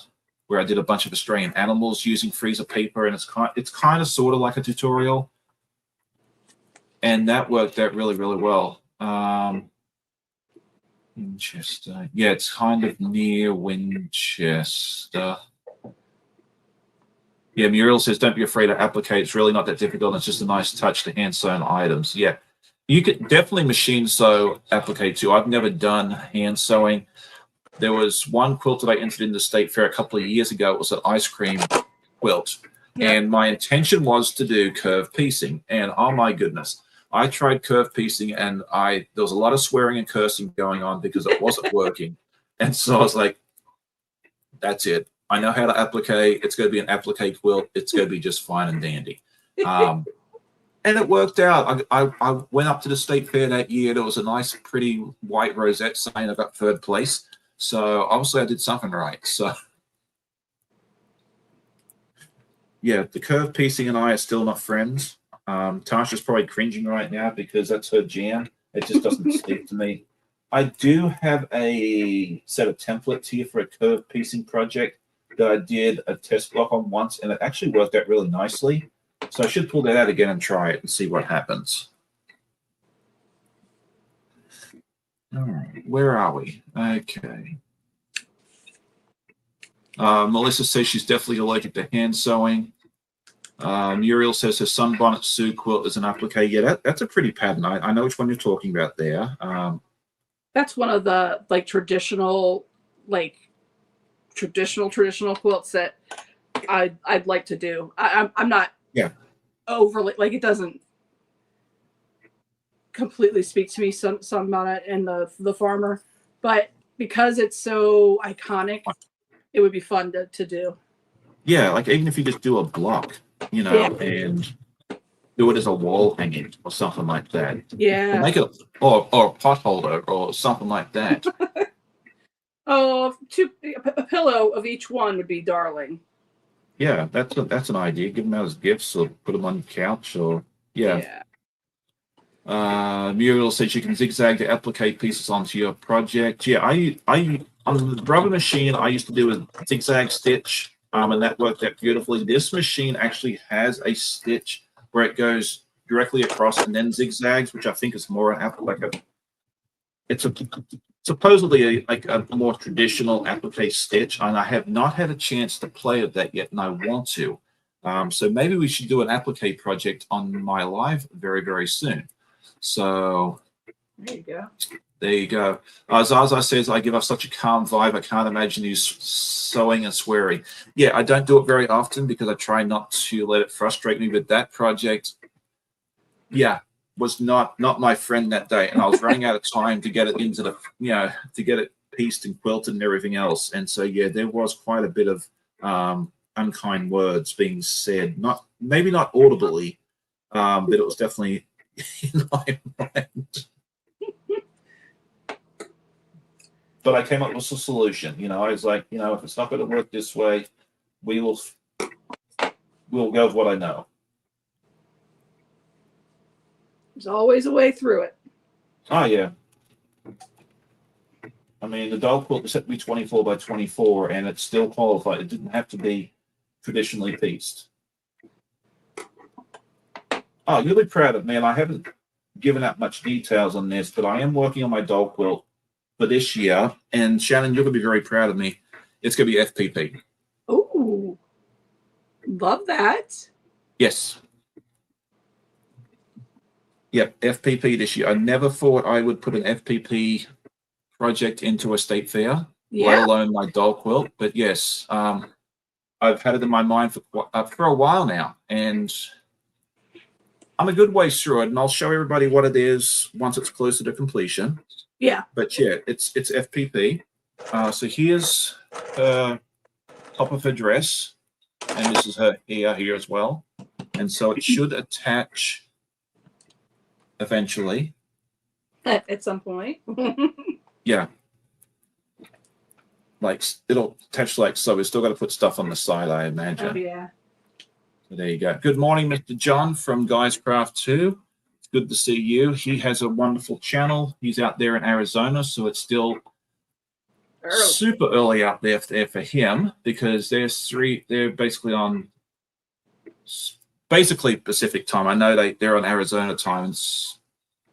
where I did a bunch of Australian animals using freezer paper, and it's kind of sort of like a tutorial. And that worked out really, really well. Winchester. Yeah, it's kind of near Winchester. Yeah, Muriel says, don't be afraid of applique. It's really not that difficult. It's just a nice touch to hand-sewn items. Yeah, you could definitely machine sew applique too. I've never done hand sewing. There was one quilt that I entered in the state fair a couple of years ago. It was an ice cream quilt. Yeah. And my intention was to do curve piecing. And oh my goodness, I tried curve piecing, and there was a lot of swearing and cursing going on because it wasn't working. And so I was like, that's it. I know how to applique. It's going to be an applique quilt. It's going to be just fine and dandy. And it worked out. I went up to the state fair that year. There was a nice, pretty white rosette saying I got third place. So obviously I did something right. So yeah, the curve piecing and I are still not friends. Tasha's probably cringing right now because that's her jam. It just doesn't speak to me. I do have a set of templates here for a curve piecing project that I did a test block on once, and it actually worked out really nicely. So I should pull that out again and try it and see what happens. All right, where are we? Okay. Melissa says she's definitely allergic to hand sewing. Muriel says her sunbonnet Sue quilt is an applique. Yeah, that's a pretty pattern. I know which one you're talking about there. That's one of the traditional quilts that I'd like to do. I'm not overly it doesn't completely speak to me, sunbonnet and the farmer, but because it's so iconic, it would be fun to do. Yeah, like even if you just do a block, and do it as a wall hanging or something like that. Yeah. Or make it or a pot holder or something like that. Oh, a pillow of each one would be darling. Yeah, that's an idea. Give them out as gifts or put them on your couch or yeah. Muriel says you can zigzag the applique pieces onto your project. Yeah, I on the rubber machine I used to do a zigzag stitch, and that worked out beautifully. This machine actually has a stitch where it goes directly across and then zigzags, which I think is more supposedly a more traditional applique stitch, and I have not had a chance to play with that yet, and I want to. So maybe we should do an applique project on my live very, very soon. So there you go. There you go. Zaza says, I give off such a calm vibe. I can't imagine you sewing and swearing. Yeah, I don't do it very often because I try not to let it frustrate me. But that project, was not my friend that day. And I was running out of time to get it into the, to get it pieced and quilted and everything else. And so, yeah, there was quite a bit of unkind words being said. Maybe not audibly, but it was definitely in my mind. But I came up with a solution. I was like, if it's not going to work this way, we'll go with what I know. There's always a way through it. Oh, yeah. I mean, the dog quilt was set to be 24 by 24, and it still qualified. It didn't have to be traditionally pieced. Oh, you'll be proud of me. And I haven't given out much details on this, but I am working on my doll quilt for this year. And Shannon, you're going to be very proud of me. It's going to be FPP. Oh, love that. Yes. Yep, FPP this year. I never thought I would put an FPP project into a state fair, let alone my doll quilt. But yes, I've had it in my mind for a while now, and I'm a good way through it. And I'll show everybody what it is once it's closer to completion. Yeah. But yeah, it's FPP. So here's her top of her dress, and this is her hair here as well. And so it should attach eventually. At some point. Yeah. Like it'll attach like so. We've still got to put stuff on the side, I imagine. Oh yeah. So there you go. Good morning, Mr. John from Guys Craft 2. It's good to see you. He has a wonderful channel. He's out there in Arizona, so it's still super early out there for him because they're basically on Pacific time. I know they're on Arizona time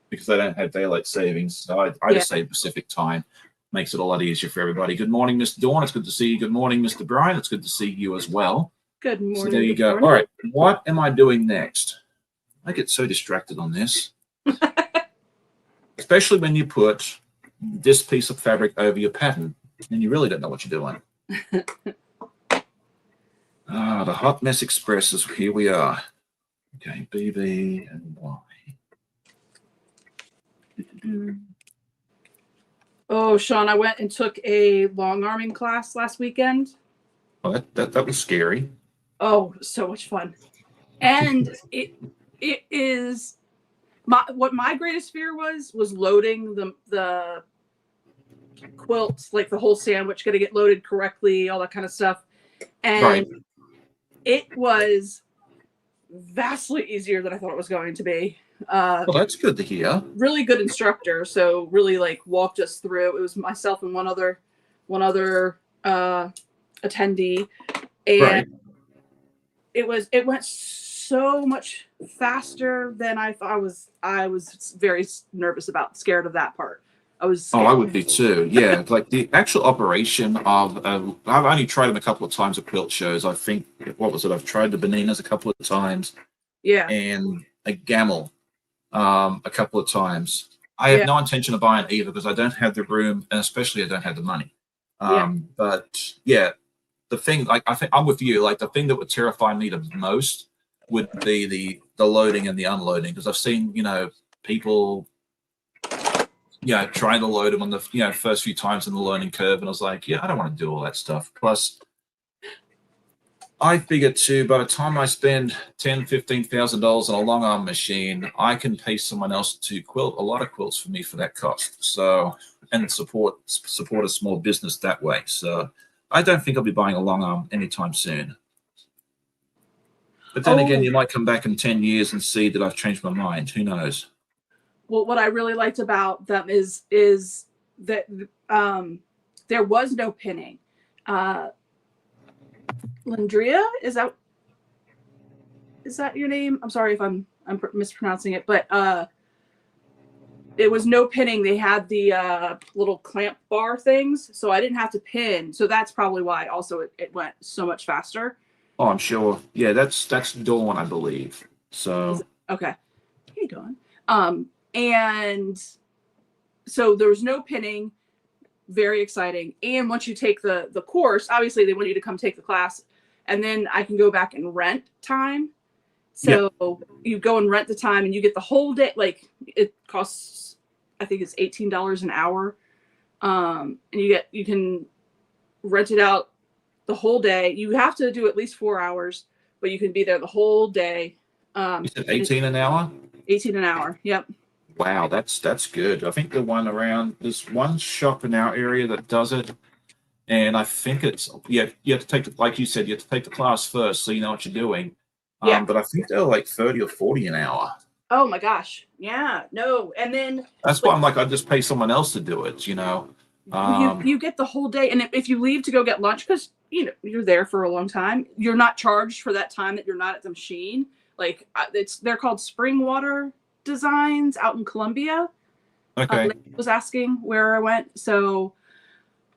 because they don't have daylight savings. So I just say Pacific time. Makes it a lot easier for everybody. Good morning, Mr. Dawn. It's good to see you. Good morning, Mr. Brian. It's good to see you as well. Good morning. So there you go. All right. What am I doing next? I get so distracted on this. Especially when you put this piece of fabric over your pattern and you really don't know what you're doing. The Hot Mess Express is here we are. Okay, BB and Y. Oh, Sean, I went and took a long arming class last weekend. Oh, that was scary. Oh, so much fun. And it is what my greatest fear was loading the quilts, like the whole sandwich, gonna get loaded correctly, all that kind of stuff. And it was vastly easier than I thought it was going to be. Well, that's good to hear. Really good instructor, so really like walked us through. It was myself and one other attendee, and it went so much faster than I thought. I was very nervous about, scared of that part. I was scared. I would be too. Yeah, like the actual operation of I've only tried them a couple of times at quilt shows. I think I've tried the Beninas a couple of times. Yeah, and a Gamel a couple of times. I have no intention of buying either because I don't have the room, and especially I don't have the money. But yeah, the thing, like I think I'm with you. Like the thing that would terrify me the most would be the loading and the unloading, because I've seen people trying to load them on the first few times in the learning curve, and I was like, I don't want to do all that stuff. Plus, I figured too, by the time I spend $10,000-$15,000 on a long arm machine, I can pay someone else to quilt a lot of quilts for me for that cost. So, and support a small business that way. So I don't think I'll be buying a long arm anytime soon. But then again, you might come back in 10 years and see that I've changed my mind. Who knows? Well, what I really liked about them is that there was no pinning. Landria, is that your name? I'm sorry if I'm mispronouncing it, but it was no pinning. They had the little clamp bar things, so I didn't have to pin. So that's probably why also it went so much faster. Oh, I'm sure. Yeah, that's Dawn, I believe. So okay. Hey, Dawn. And so there was no pinning. Very exciting. And once you take the course, obviously they want you to come take the class, and then I can go back and rent time. So you go and rent the time, and you get the whole day. Like it costs, I think it's $18 an hour, and you can rent it out the whole day. You have to do at least 4 hours, but you can be there the whole day. You said 18 an hour? 18 an hour. Yep. Wow, that's good. I think there's one shop in our area that does it, and I think it's you have to take like you said, you have to take the class first so you know what you're doing. But I think they're like 30 or 40 an hour. Oh my gosh. Yeah. No. And then that's why I'm like, I'd just pay someone else to do it, you get the whole day, and if you leave to go get lunch, because you're there for a long time, you're not charged for that time that you're not at the machine. Like they're called spring water designs out in Columbia. Okay. Lady was asking where I went. So,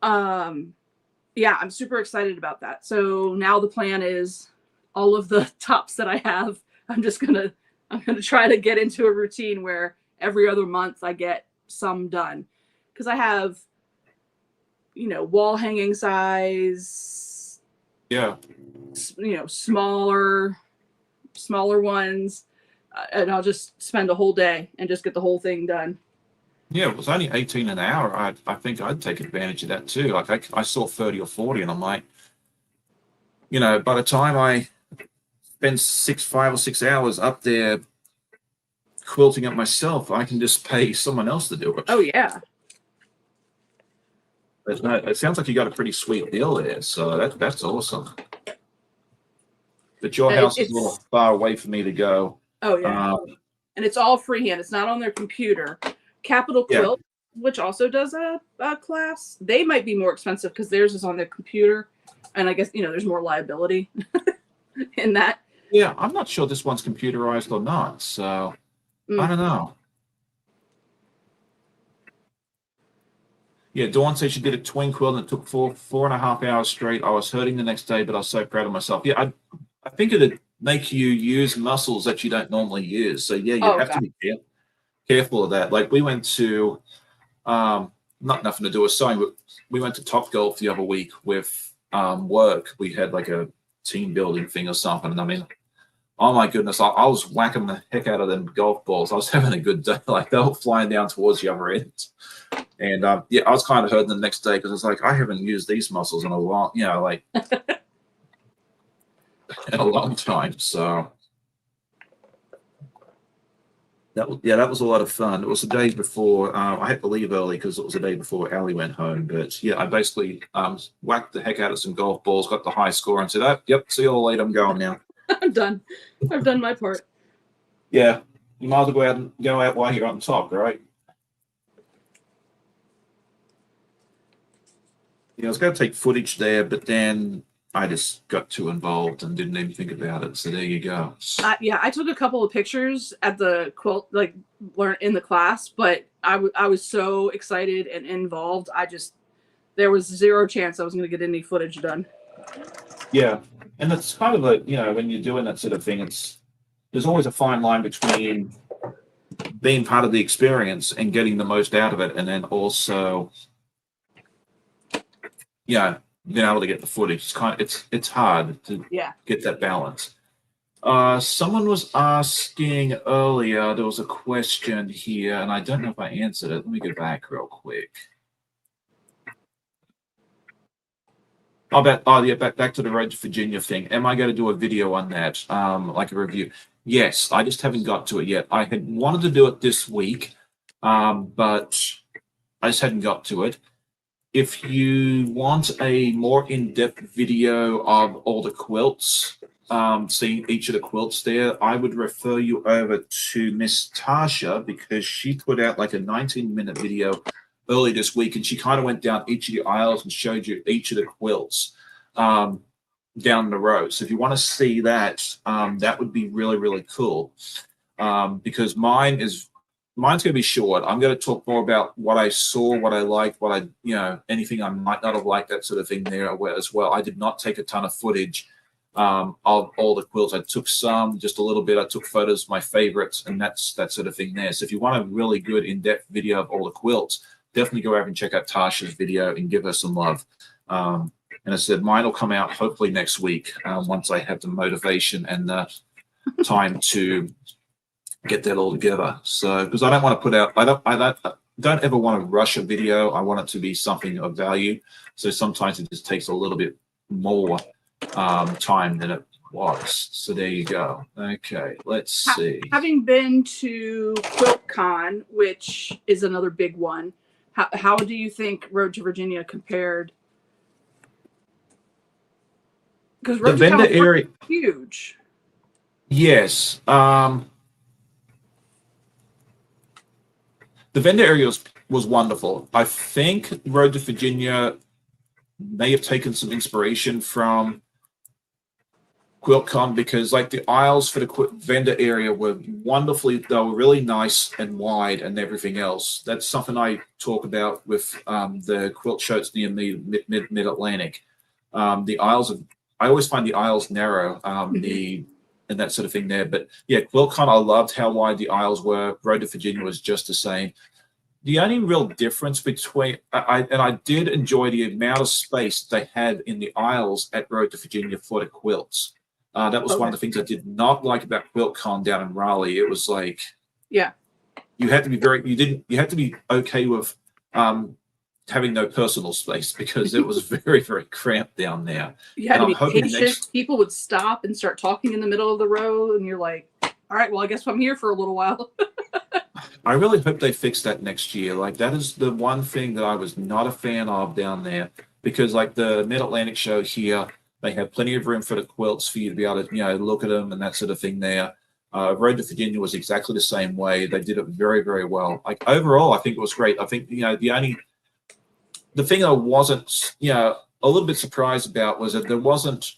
yeah, I'm super excited about that. So now the plan is all of the tops that I have, I'm gonna try to get into a routine where every other month I get some done. Because I have, wall hanging size, Yeah. smaller ones, and I'll just spend a whole day and just get the whole thing done. Yeah, it was only 18 an hour. I think I'd take advantage of that too. Like I saw 30 or 40 and I'm like, by the time I spend 5 or 6 hours up there quilting it myself, I can just pay someone else to do it. Oh yeah. It sounds like you got a pretty sweet deal there. So that's awesome. But your house is a little far away for me to go. Oh yeah. And it's all freehand. It's not on their computer. Capital Quilt, which also does a class, they might be more expensive because theirs is on their computer, and I guess there's more liability in that. Yeah, I'm not sure this one's computerized or not, so I don't know. Yeah, Dawn said she did a twin quilt and it took 4.5 hours straight. I was hurting the next day, but I was so proud of myself. Yeah, I think it'd make you use muscles that you don't normally use. So yeah, you have to be careful of that. Like we went to not nothing to do with sewing, but we went to Top Golf the other week with work. We had like a team building thing or something, and I mean, oh my goodness, I was whacking the heck out of them golf balls. I was having a good day. Like they were flying down towards the other end, and yeah, I was kind of hurting the next day because it's like I haven't used these muscles in a long, like in a long time. So that was a lot of fun. It was the day before I had to leave early because it was the day before Allie went home. But yeah, I basically whacked the heck out of some golf balls, got the high score, and said, "Oh, yep, see you all later. I'm going now." I'm done. I've done my part. Yeah, you might as well go out while you're on top, right? Yeah, I was going to take footage there, but then I just got too involved and didn't even think about it. So there you go. Yeah, I took a couple of pictures at the quilt, like in the class, but I was so excited and involved. There was zero chance I was going to get any footage done. Yeah, and it's kind of like when you're doing that sort of thing, there's always a fine line between being part of the experience and getting the most out of it, and then also, being able to get the footage. It's hard to get that balance. Someone was asking earlier, there was a question here, and I don't know if I answered it. Let me go back real quick. Back to the Road to Virginia thing. Am I going to do a video on that, like a review? Yes, I just haven't got to it yet. I had wanted to do it this week, but I just hadn't got to it. If you want a more in-depth video of all the quilts, seeing each of the quilts there, I would refer you over to Miss Tasha because she put out like a 19-minute video early this week, and she kind of went down each of the aisles and showed you each of the quilts down the row. So if you want to see that, that would be really, really cool because mine's going to be short. I'm going to talk more about what I saw, what I liked, anything I might not have liked, that sort of thing there as well. I did not take a ton of footage of all the quilts. I took some, just a little bit. I took photos of my favorites, and that's that sort of thing there. So if you want a really good in-depth video of all the quilts, definitely go over and check out Tasha's video and give her some love. And I said, mine will come out hopefully next week once I have the motivation and the time to get that all together. So, because I don't want to put out, I don't ever want to rush a video. I want it to be something of value. So sometimes it just takes a little bit more time than it was. So there you go. Okay, let's see. Having been to QuiltCon, which is another big one, how do you think Road to Virginia compared? Because the vendor area is huge. Yes. The vendor area was wonderful. I think Road to Virginia may have taken some inspiration from QuiltCon, because like the aisles for the vendor area were wonderfully, they were really nice and wide and everything else. That's something I talk about with the quilt shows near me, mid-Atlantic. The aisles of, I always find the aisles narrow, and that sort of thing there. But yeah, QuiltCon, I loved how wide the aisles were. Road to Virginia was just the same. The only real difference between, I did enjoy the amount of space they had in the aisles at Road to Virginia for the quilts. That was one of the things I did not like about QuiltCon down in Raleigh. It was like, yeah, you had to be you had to be okay with having no personal space, because it was very, very cramped down there. you had And to be patient. People would stop and start talking in the middle of the row, and you're like, all right, well, I guess I'm here for a little while. I really hope they fix that next year. Like, that is the one thing that I was not a fan of down there, because like the Mid-Atlantic show here, they have plenty of room for the quilts for you to be able to, you know, look at them and that sort of thing there. Road to Virginia was exactly the same way. They did it very, very well. Like, overall, I think it was great. I think, you know, the thing I wasn't, you know, a little bit surprised about was that there wasn't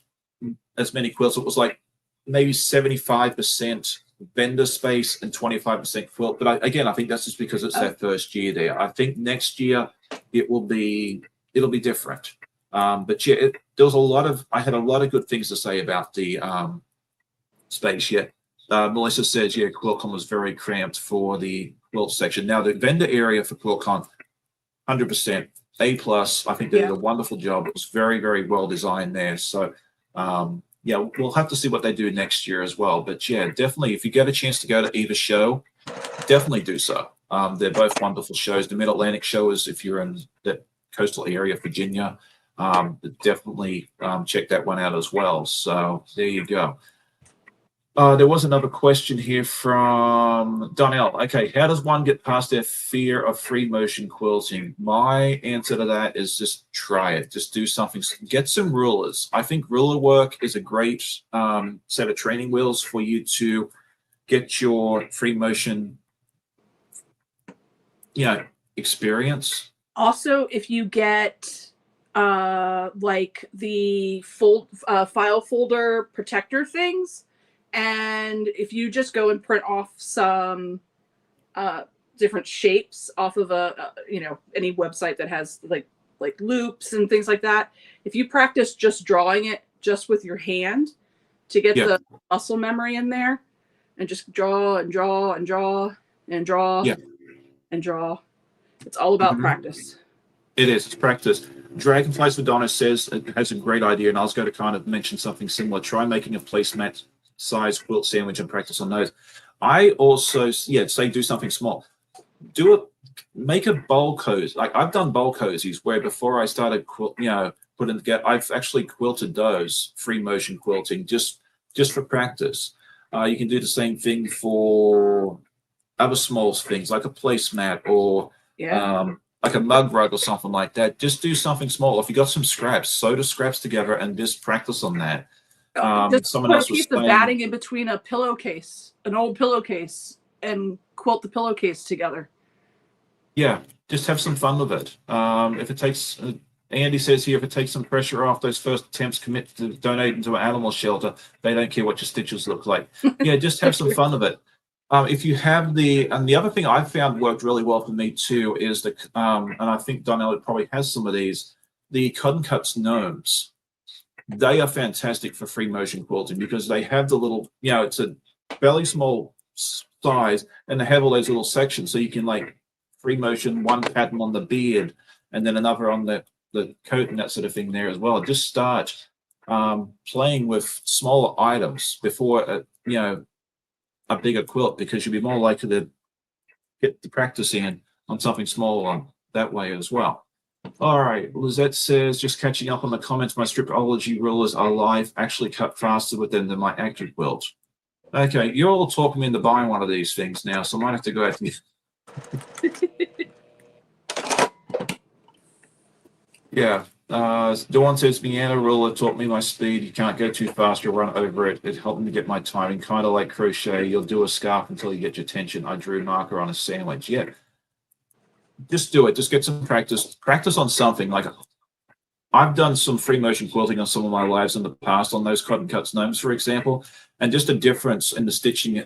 as many quilts. It was like maybe 75% vendor space and 25% quilt. But again, I think that's just because it's their first year there. I think next year it'll be different. But yeah, there was I had a lot of good things to say about the space. Yeah, Melissa says, yeah, QuiltCon was very cramped for the quilt section. Now the vendor area for QuiltCon, 100% A+. I think they did a wonderful job. It was very, very well designed there. So yeah, we'll have to see what they do next year as well. But yeah, definitely, if you get a chance to go to either show, definitely do so. They're both wonderful shows. The Mid-Atlantic show is, if you're in the coastal area, Virginia, definitely check that one out as well. So there you go. There was another question here from Donnell. Okay, how does one get past their fear of free motion quilting? My answer to that is just try it. Just do something. Get some rulers. I think ruler work is a great set of training wheels for you to get your free motion, you know, experience. Also, if you get like the file folder protector things, and if you just go and print off some different shapes off of you know, any website that has like loops and things like that, if you practice just drawing it just with your hand to get the muscle memory in there, and just draw and draw and draw and draw and draw, it's all about practice. It is. It's practice. Dragonflies for Donna says it has a great idea, and I was going to kind of mention something similar. Try making a placemat size quilt sandwich and practice on those. I also, say do something small. Do it. Make a bowl cozy. Like, I've done bowl cozies where before I started putting together, I've actually quilted those, free motion quilting, just for practice. You can do the same thing for other small things like a placemat or like a mug rug or something like that. Just do something small. If you got some scraps, sew the scraps together and just practice on that. Just someone put else a piece of batting in between a pillowcase, an old pillowcase, and quilt the pillowcase together. Yeah, just have some fun with it. If it takes, Andy says here, if it takes some pressure off those first attempts, commit to donating to an animal shelter. They don't care what your stitches look like. Yeah, just have some fun with it. If you have and the other thing I found worked really well for me too is and I think Donnell probably has some of these, the Cotton Cuts gnomes. They are fantastic for free motion quilting because they have the little, it's a fairly small size and they have all those little sections. So you can like free motion one pattern on the beard and then another on the coat and that sort of thing there as well. Just start playing with smaller items before, a bigger quilt, because you'll be more likely to get the practice in on something smaller that way as well. All right, Lizette says, just catching up on the comments, my stripology rulers are live, actually cut faster with them than my active quilt. Okay, you're all talking me into buying one of these things now, so I might have to go out and yeah. Dawn says, Miana ruler taught me my speed. You can't go too fast, you'll run over it. It helped me to get my timing, kind of like crochet. You'll do a scarf until you get your tension. I drew marker on a sandwich. Yeah. Just do it. Just get some practice. Practice on something. Like, I've done some free motion quilting on some of my lives in the past on those cotton cuts gnomes, for example, and just the difference in the stitching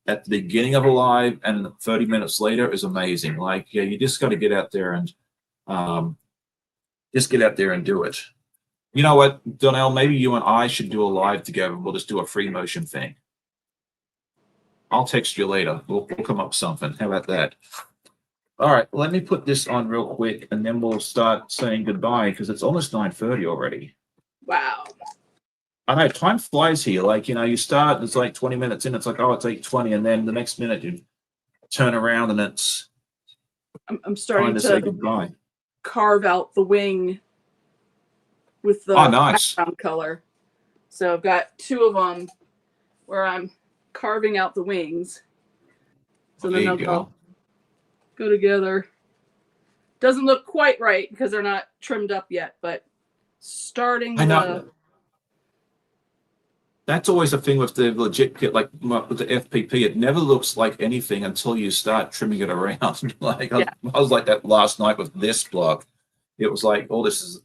at the beginning of a live and 30 minutes later is amazing. Like, yeah, you just got to get out there and just get out there and do it. You know what, Donnell, maybe you and I should do a live together. We'll just do a free motion thing. I'll text you later. We'll come up with something. How about that? All right, let me put this on real quick, and then we'll start saying goodbye because it's almost 9:30 already. Wow. I know, time flies here. Like, you know, you start, it's like 20 minutes in, it's like, oh, it's 8:20, and then the next minute you turn around and it's I'm starting time to say goodbye. Carve out the wing with the nice background color. So I've got 2 of them where I'm carving out the wings. So then they'll go together. Doesn't look quite right because they're not trimmed up yet, but starting I know. That's always the thing with the legit kit, like with the FPP. It never looks like anything until you start trimming it around. Like I was like that last night with this block. It was like, oh, this is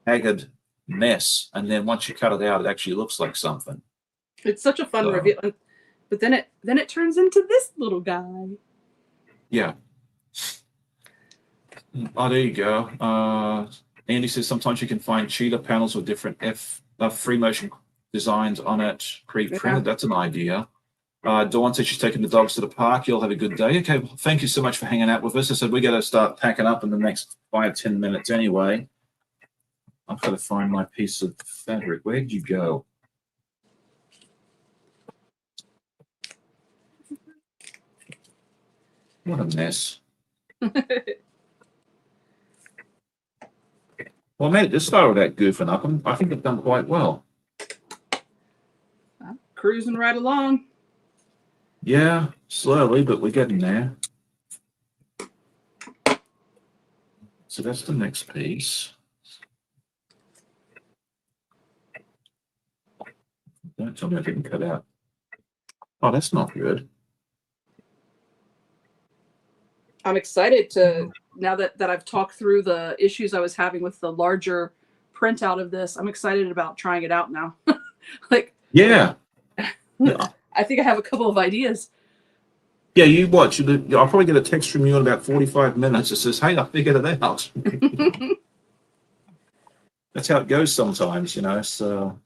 haggard mess, and then once you cut it out, it actually looks like something. It's such a fun reveal, but then it turns into this little guy. Yeah. Oh, there you go. Andy says sometimes you can find cheetah panels with different free motion designs on it, pre-printed. That's an idea. Dawn says she's taking the dogs to the park. You'll have a good day. Okay, well, thank you so much for hanging out with us. I said we got to start packing up in the next 5-10 minutes anyway. I've got to find my piece of fabric. Where'd you go? What a mess. Well, mate, just start with that goofing up. I think I've done quite well. I'm cruising right along. Yeah, slowly, but we're getting there. So that's the next piece. Don't tell me I didn't cut out. Oh, that's not good. I'm excited to, now that I've talked through the issues I was having with the larger printout of this, I'm excited about trying it out now. Like, yeah. I think I have a couple of ideas. Yeah, you watch. I'll probably get a text from you in about 45 minutes that says, hey, I figured it out. That's how it goes sometimes, you know. So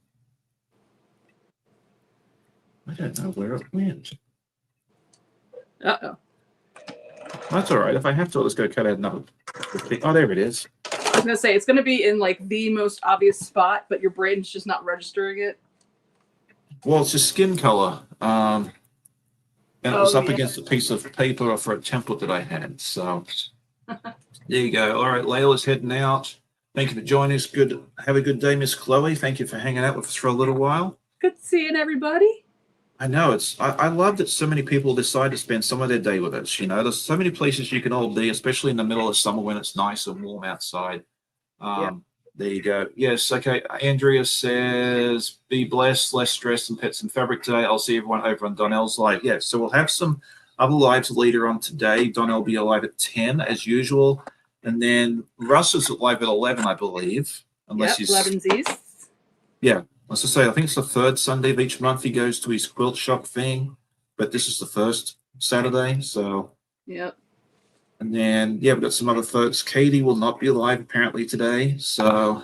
I don't know where it went. Uh-oh. That's all right. If I have to, let's go cut out another. Oh, there it is. I was going to say, it's going to be in like the most obvious spot, but your brain's just not registering it. Well, it's a skin color. And it was up against a piece of paper for a template that I had. So there you go. All right, Layla's heading out. Thank you for joining us. Good. Have a good day, Miss Chloe. Thank you for hanging out with us for a little while. Good seeing everybody. I know I love that so many people decide to spend some of their day with us. You know, there's so many places you can all be, especially in the middle of summer when it's nice and warm outside. There you go. Yes. Okay. Andrea says, be blessed, less stress, and pets and fabric today. I'll see everyone over on Donnell's live. Yeah. So we'll have some other lives later on today. Donnell will be alive at 10 as usual. And then Russ is live at 11, I believe. Unless he's 11's. Yeah. Let's just say, I think it's the third Sunday of each month he goes to his quilt shop thing, but this is the first Saturday. So, yep. And then, yeah, we've got some other folks. Katie will not be live apparently today. So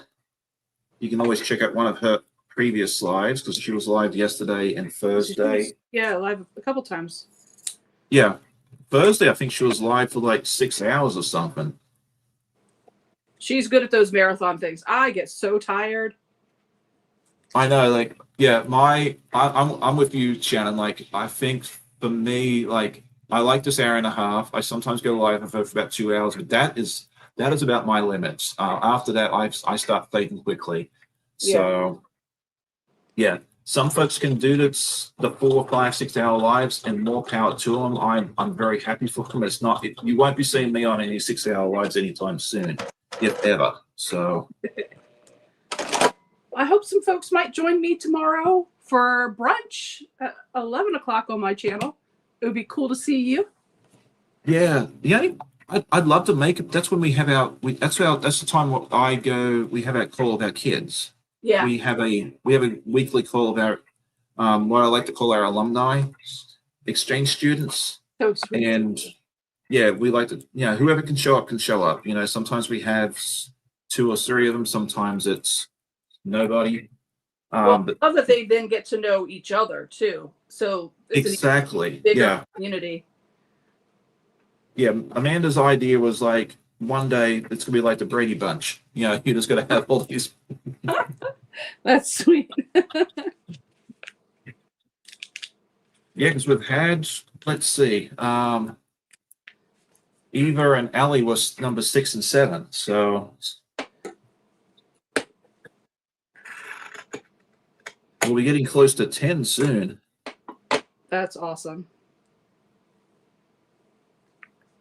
you can always check out one of her previous lives because she was live yesterday and Thursday. Yeah, live a couple times. Yeah. Thursday, I think she was live for like 6 hours or something. She's good at those marathon things. I get so tired. I know, like, yeah, I'm with you, Shannon. Like, I think for me, like, I like this hour and a half. I sometimes go live for about 2 hours, but that is about my limits. After that, I start fading quickly. So, yeah, some folks can do this, the 4, 5, 6 hour lives, and more power to them. I'm very happy for them. It's not, you won't be seeing me on any 6 hour lives anytime soon, if ever. So. I hope some folks might join me tomorrow for brunch at 11 o'clock on my channel. It would be cool to see you. Yeah. The I'd love to make it. That's when we have that's the time what I go. We have our call of our kids. Yeah. We have a weekly call of our what I like to call our alumni exchange students. So sweet. And yeah, we like to, whoever can show up can show up. Sometimes we have two or three of them. Sometimes it's nobody. Well, But I love that they then get to know each other too. So it's exactly, a bigger community. Yeah. Amanda's idea was like one day it's gonna be like the Brady Bunch. You're just gonna have all these. That's sweet. Yeah, because we've had, let's see, Eva and Allie was number 6 and 7, so we'll be getting close to 10 soon. That's awesome.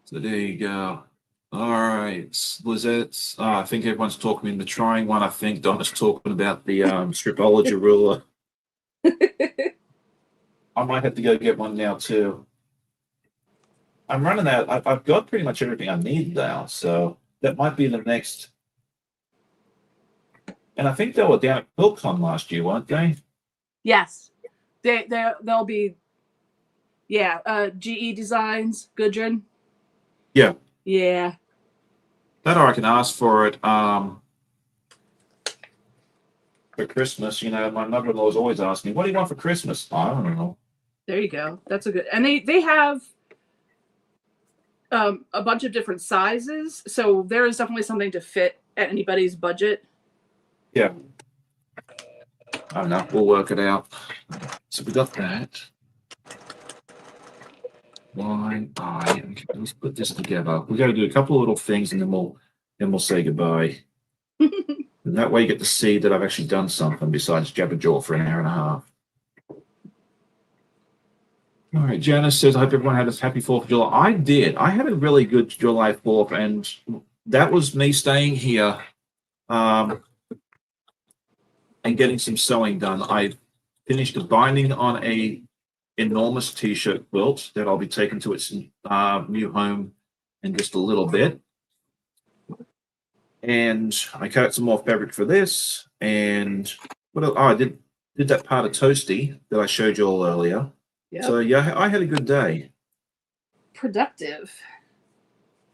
So there you go. All right, Lizette. I think everyone's talking in the trying one. I think Donna's talking about the stripology ruler. I might have to go get one now too. I'm running out. I've got pretty much everything I need now, so that might be the next. And I think they were down at QuiltCon last year, weren't they? Yes, they'll be. Yeah, GE Designs, Gudrun. Yeah. Yeah. That or I can ask for it for Christmas. My mother-in-law's always asking me, "What do you want for Christmas?" I don't know. There you go. That's a good. And they have a bunch of different sizes, so there is definitely something to fit at anybody's budget. Yeah. I don't know. We'll work it out. So we got that. Okay, let's put this together. We got to do a couple of little things, and then we'll say goodbye. And that way, you get to see that I've actually done something besides jabber jaw for an hour and a half. All right, Janice says, I hope everyone had a happy 4th of July. I did. I had a really good July 4th, and that was me staying here and getting some sewing done. I finished the binding on a enormous t-shirt quilt that I'll be taking to its new home in just a little bit. And I cut some more fabric for this. And what else? Oh, I did that part of Toasty that I showed you all earlier. Yep. So yeah, I had a good day. Productive.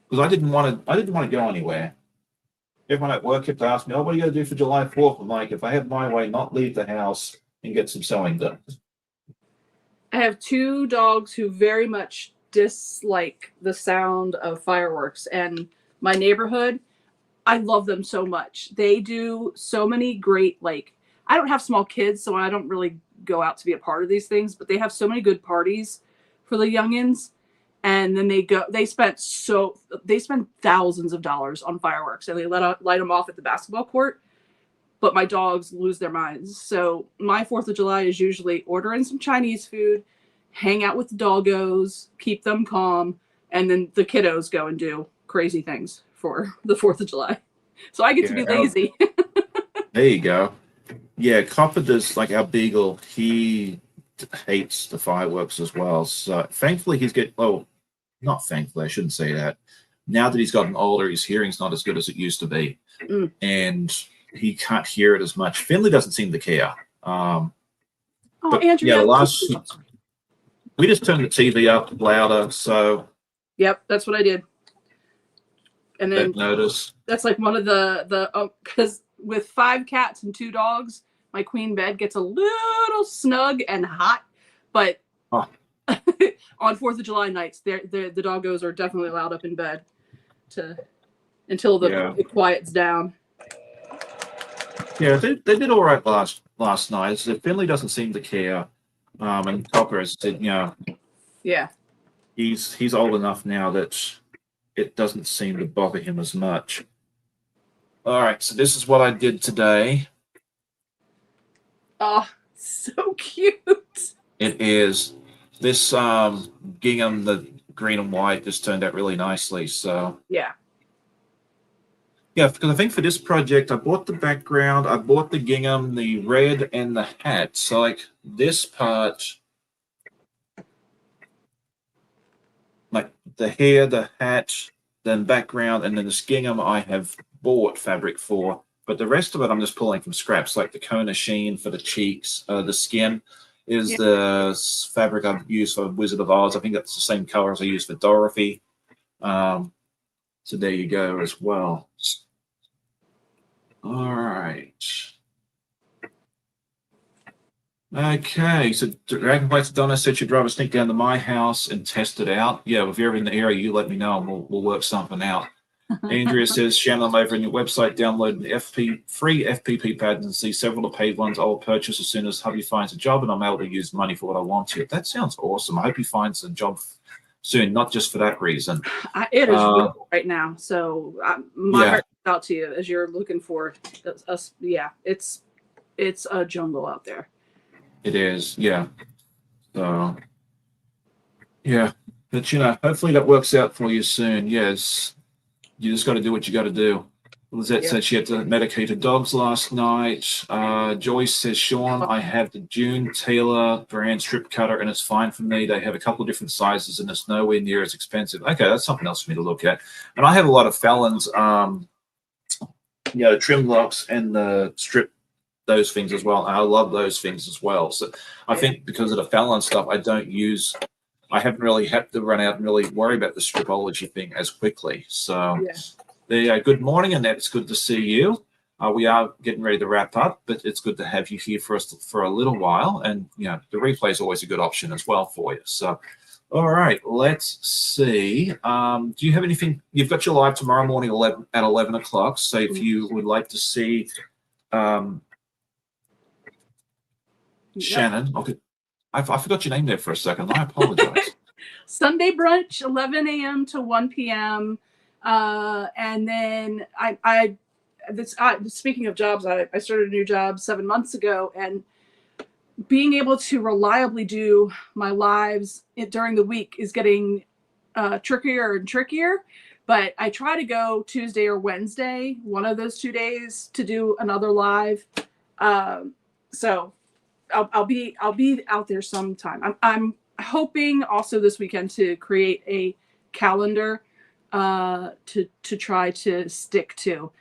Because I didn't want to go anywhere. Everyone at work kept asking me, "Oh, what are you going to do for July 4th?" I'm like, if I had my way, not leave the house and get some sewing done. I have 2 dogs who very much dislike the sound of fireworks, and my neighborhood, I love them so much. They do so many great, I don't have small kids, so I don't really go out to be a part of these things, but they have so many good parties for the youngins. And then they spend thousands of dollars on fireworks, and they light them off at the basketball court. But my dogs lose their minds. So my 4th of July is usually ordering some Chinese food, hang out with the doggos, keep them calm, and then the kiddos go and do crazy things for the 4th of July. So I get to be lazy. There you go. Yeah, Copper does, like our beagle, he hates the fireworks as well. So thankfully not thankfully, I shouldn't say that. Now that he's gotten older, his hearing's not as good as it used to be. And he can't hear it as much. Finley doesn't seem to care. But Andrew, yeah, we just turned the TV up louder, so. Yep, that's what I did. And then notice. That's like one of because with 5 cats and 2 dogs, my queen bed gets a little snug and hot, but on 4th of July nights, the doggos are definitely allowed up in bed until it quiets down. Yeah, they did all right last night. Finley doesn't seem to care, and Copper has said, yeah, he's old enough now that it doesn't seem to bother him as much. All right, so this is what I did today. Oh, so cute! It is. This gingham, the green and white, just turned out really nicely. So yeah. Yeah, because I think for this project, I bought the background, I bought the gingham, the red, and the hat. So, like, this part, like the hair, the hat, then background, and then this gingham I have bought fabric for, but the rest of it I'm just pulling from scraps, like the Kona sheen for the cheeks, the skin is the fabric I've used for Wizard of Oz. I think that's the same color as I used for Dorothy. So there you go as well. All right. Okay, so Dragonflight's Donna said she'd rather sneak down to my house and test it out. Yeah, if you're in the area, you let me know and we'll work something out. Andrea says, Shannon, I'm over on your website, download the free FPP pads and see several of the paid ones I will purchase as soon as hubby finds a job and I'm able to use money for what I want to. That sounds awesome. I hope he finds a job soon, not just for that reason. It is real right now. So my heart goes out to you as you're looking for us. Yeah, it's a jungle out there. It is, yeah. So, yeah. But, you know, hopefully that works out for you soon. Yes. You just got to do what you got to do. Lizette said she had to medicate her dogs last night. Joyce says, Sean, I have the June Taylor brand strip cutter and it's fine for me. They have a couple of different sizes and it's nowhere near as expensive. Okay, that's something else for me to look at. And I have a lot of Fallon's, trim locks and the strip, those things as well. And I love those things as well. So I think because of the Fallon stuff, I haven't really had to run out and really worry about the stripology thing as quickly. So good morning, Annette. It's good to see you. We are getting ready to wrap up, but it's good to have you here for us for a little while. And, you know, the replay is always a good option as well for you. So, all right, let's see. Do you have anything? You've got your live tomorrow morning at 11 o'clock. So if you would like to see Shannon, okay. I forgot your name there for a second. I apologize. Sunday brunch, 11 a.m. to 1 p.m. And then speaking of jobs, I started a new job 7 months ago, and being able to reliably do my lives during the week is getting trickier and trickier. But I try to go Tuesday or Wednesday, one of those 2 days, to do another live. So I'll be out there sometime. I'm hoping also this weekend to create a calendar to try to stick to.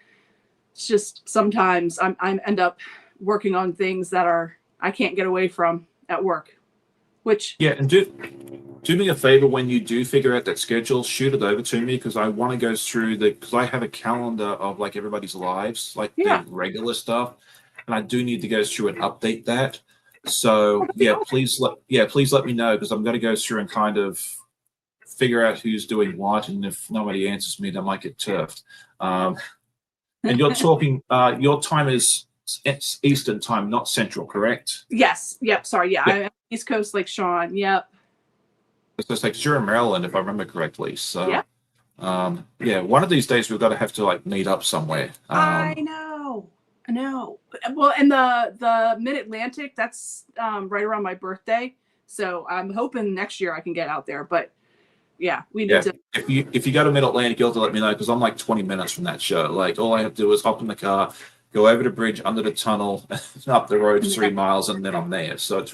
It's just sometimes I end up working on things that I can't get away from at work. And do me a favor when you do figure out that schedule, shoot it over to me because I want to go through because I have a calendar of like everybody's lives, like the regular stuff, and I do need to go through and update that. So please let me know because I'm going to go through and kind of figure out who's doing what, and if nobody answers me, they might get turfed. And you're talking, your time is Eastern time, not Central, correct? Yes. Yep. Sorry. Yeah. I'm East Coast like Sean. Yep. It's like you're in Maryland, if I remember correctly. So one of these days we've got to have to like meet up somewhere. I know. Well, and the Mid-Atlantic, that's right around my birthday. So I'm hoping next year I can get out there. But yeah, we need to. If you go to Mid-Atlantic, you'll have to let me know because I'm like 20 minutes from that show. Like all I have to do is hop in the car, go over the bridge, under the tunnel, up the road 3 miles, and then I'm there. So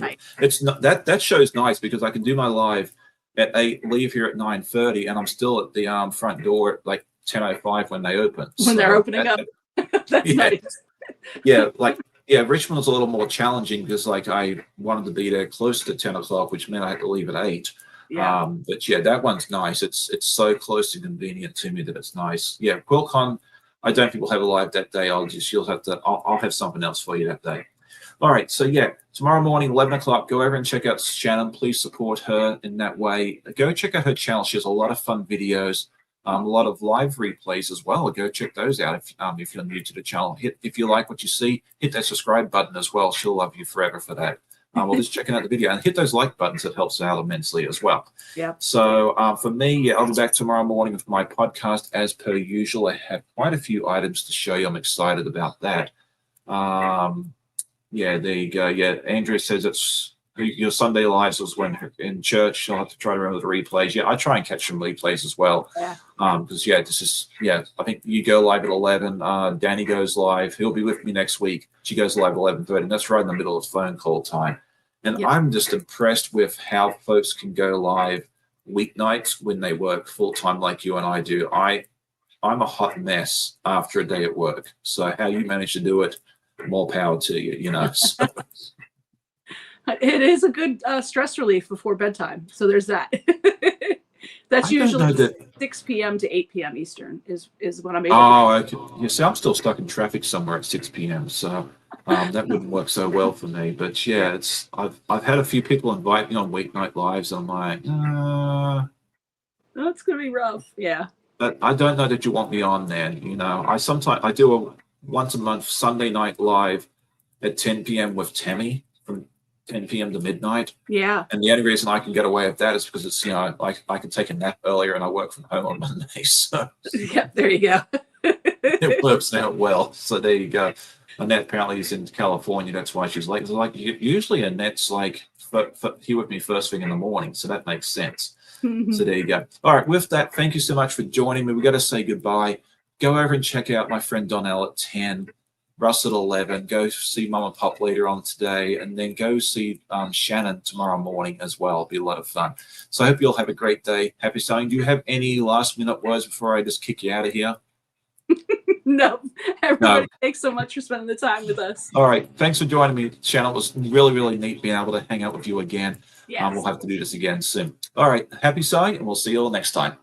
it's not that show's nice because I can do my live at 8, leave here at 9:30, and I'm still at the front door at like 10:05 when they open. When they're opening up. That's nice. Richmond's a little more challenging because like I wanted to be there close to 10 o'clock, which meant I had to leave at 8. But that one's nice. It's so close and convenient to me that it's nice. QuiltCon, I don't think we'll have a live that day. I'll have something else for you that day. All right, so tomorrow morning 11 o'clock, go over and check out Shannon. Please support her in that way. Go check out her channel. She has a lot of fun videos. A lot of live replays as well. Go check those out if you're new to the channel. If you like what you see, hit that subscribe button as well. She'll love you forever for that. Just checking out the video and hit those like buttons. It helps out immensely as well. Yeah. So for me, I'll be back tomorrow morning with my podcast as per usual. I have quite a few items to show you. I'm excited about that. There you go. Andrea says it's your Sunday lives was when in church. I'll have to try to remember the replays. I try and catch some replays as well. Because I think you go live at 11. Danny goes live. He'll be with me next week. She goes live at 11:30, and that's right in the middle of phone call time. And I'm just impressed with how folks can go live weeknights when they work full time like you and I do, I'm a hot mess after a day at work. So how you manage to do it, more power to you, you know. So, It is a good stress relief before bedtime. So there's that. That's I don't know usually that. 6 p.m. to 8 p.m. Eastern is when I'm able Oh, okay. You see, I'm still stuck in traffic somewhere at 6 p.m. So that wouldn't work so well for me. But yeah, it's I've had a few people invite me on weeknight lives. I'm like, That's going to be rough. Yeah. but I don't know that you want me on there. You know, I do a once a month Sunday night live at 10 p.m. with Tammy from 10 p.m. to midnight. Yeah. And the only reason I can get away with that is because it's, you know, I can take a nap earlier and I work from home on Mondays. So Yeah. There you go. it works out well. So there you go. Annette apparently is in California. That's why she's late. So like usually Annette's like here with me first thing in the morning. So that makes sense. So there you go. All right. With that, thank you so much for joining me. We got to say goodbye. Go over and check out my friend Donnell at 10. Russ at 11, go see Mum and Pop later on today, and then go see Shannon tomorrow morning as well. It'll be a lot of fun. So I hope you'll have a great day. Happy sewing. Do you have any last minute words before I just kick you out of here? No. Everybody, thanks so much for spending the time with us. All right. Thanks for joining me, Shannon. It was really, really neat being able to hang out with you again. Yes. We'll have to do this again soon. All right. Happy sewing, and we'll see you all next time.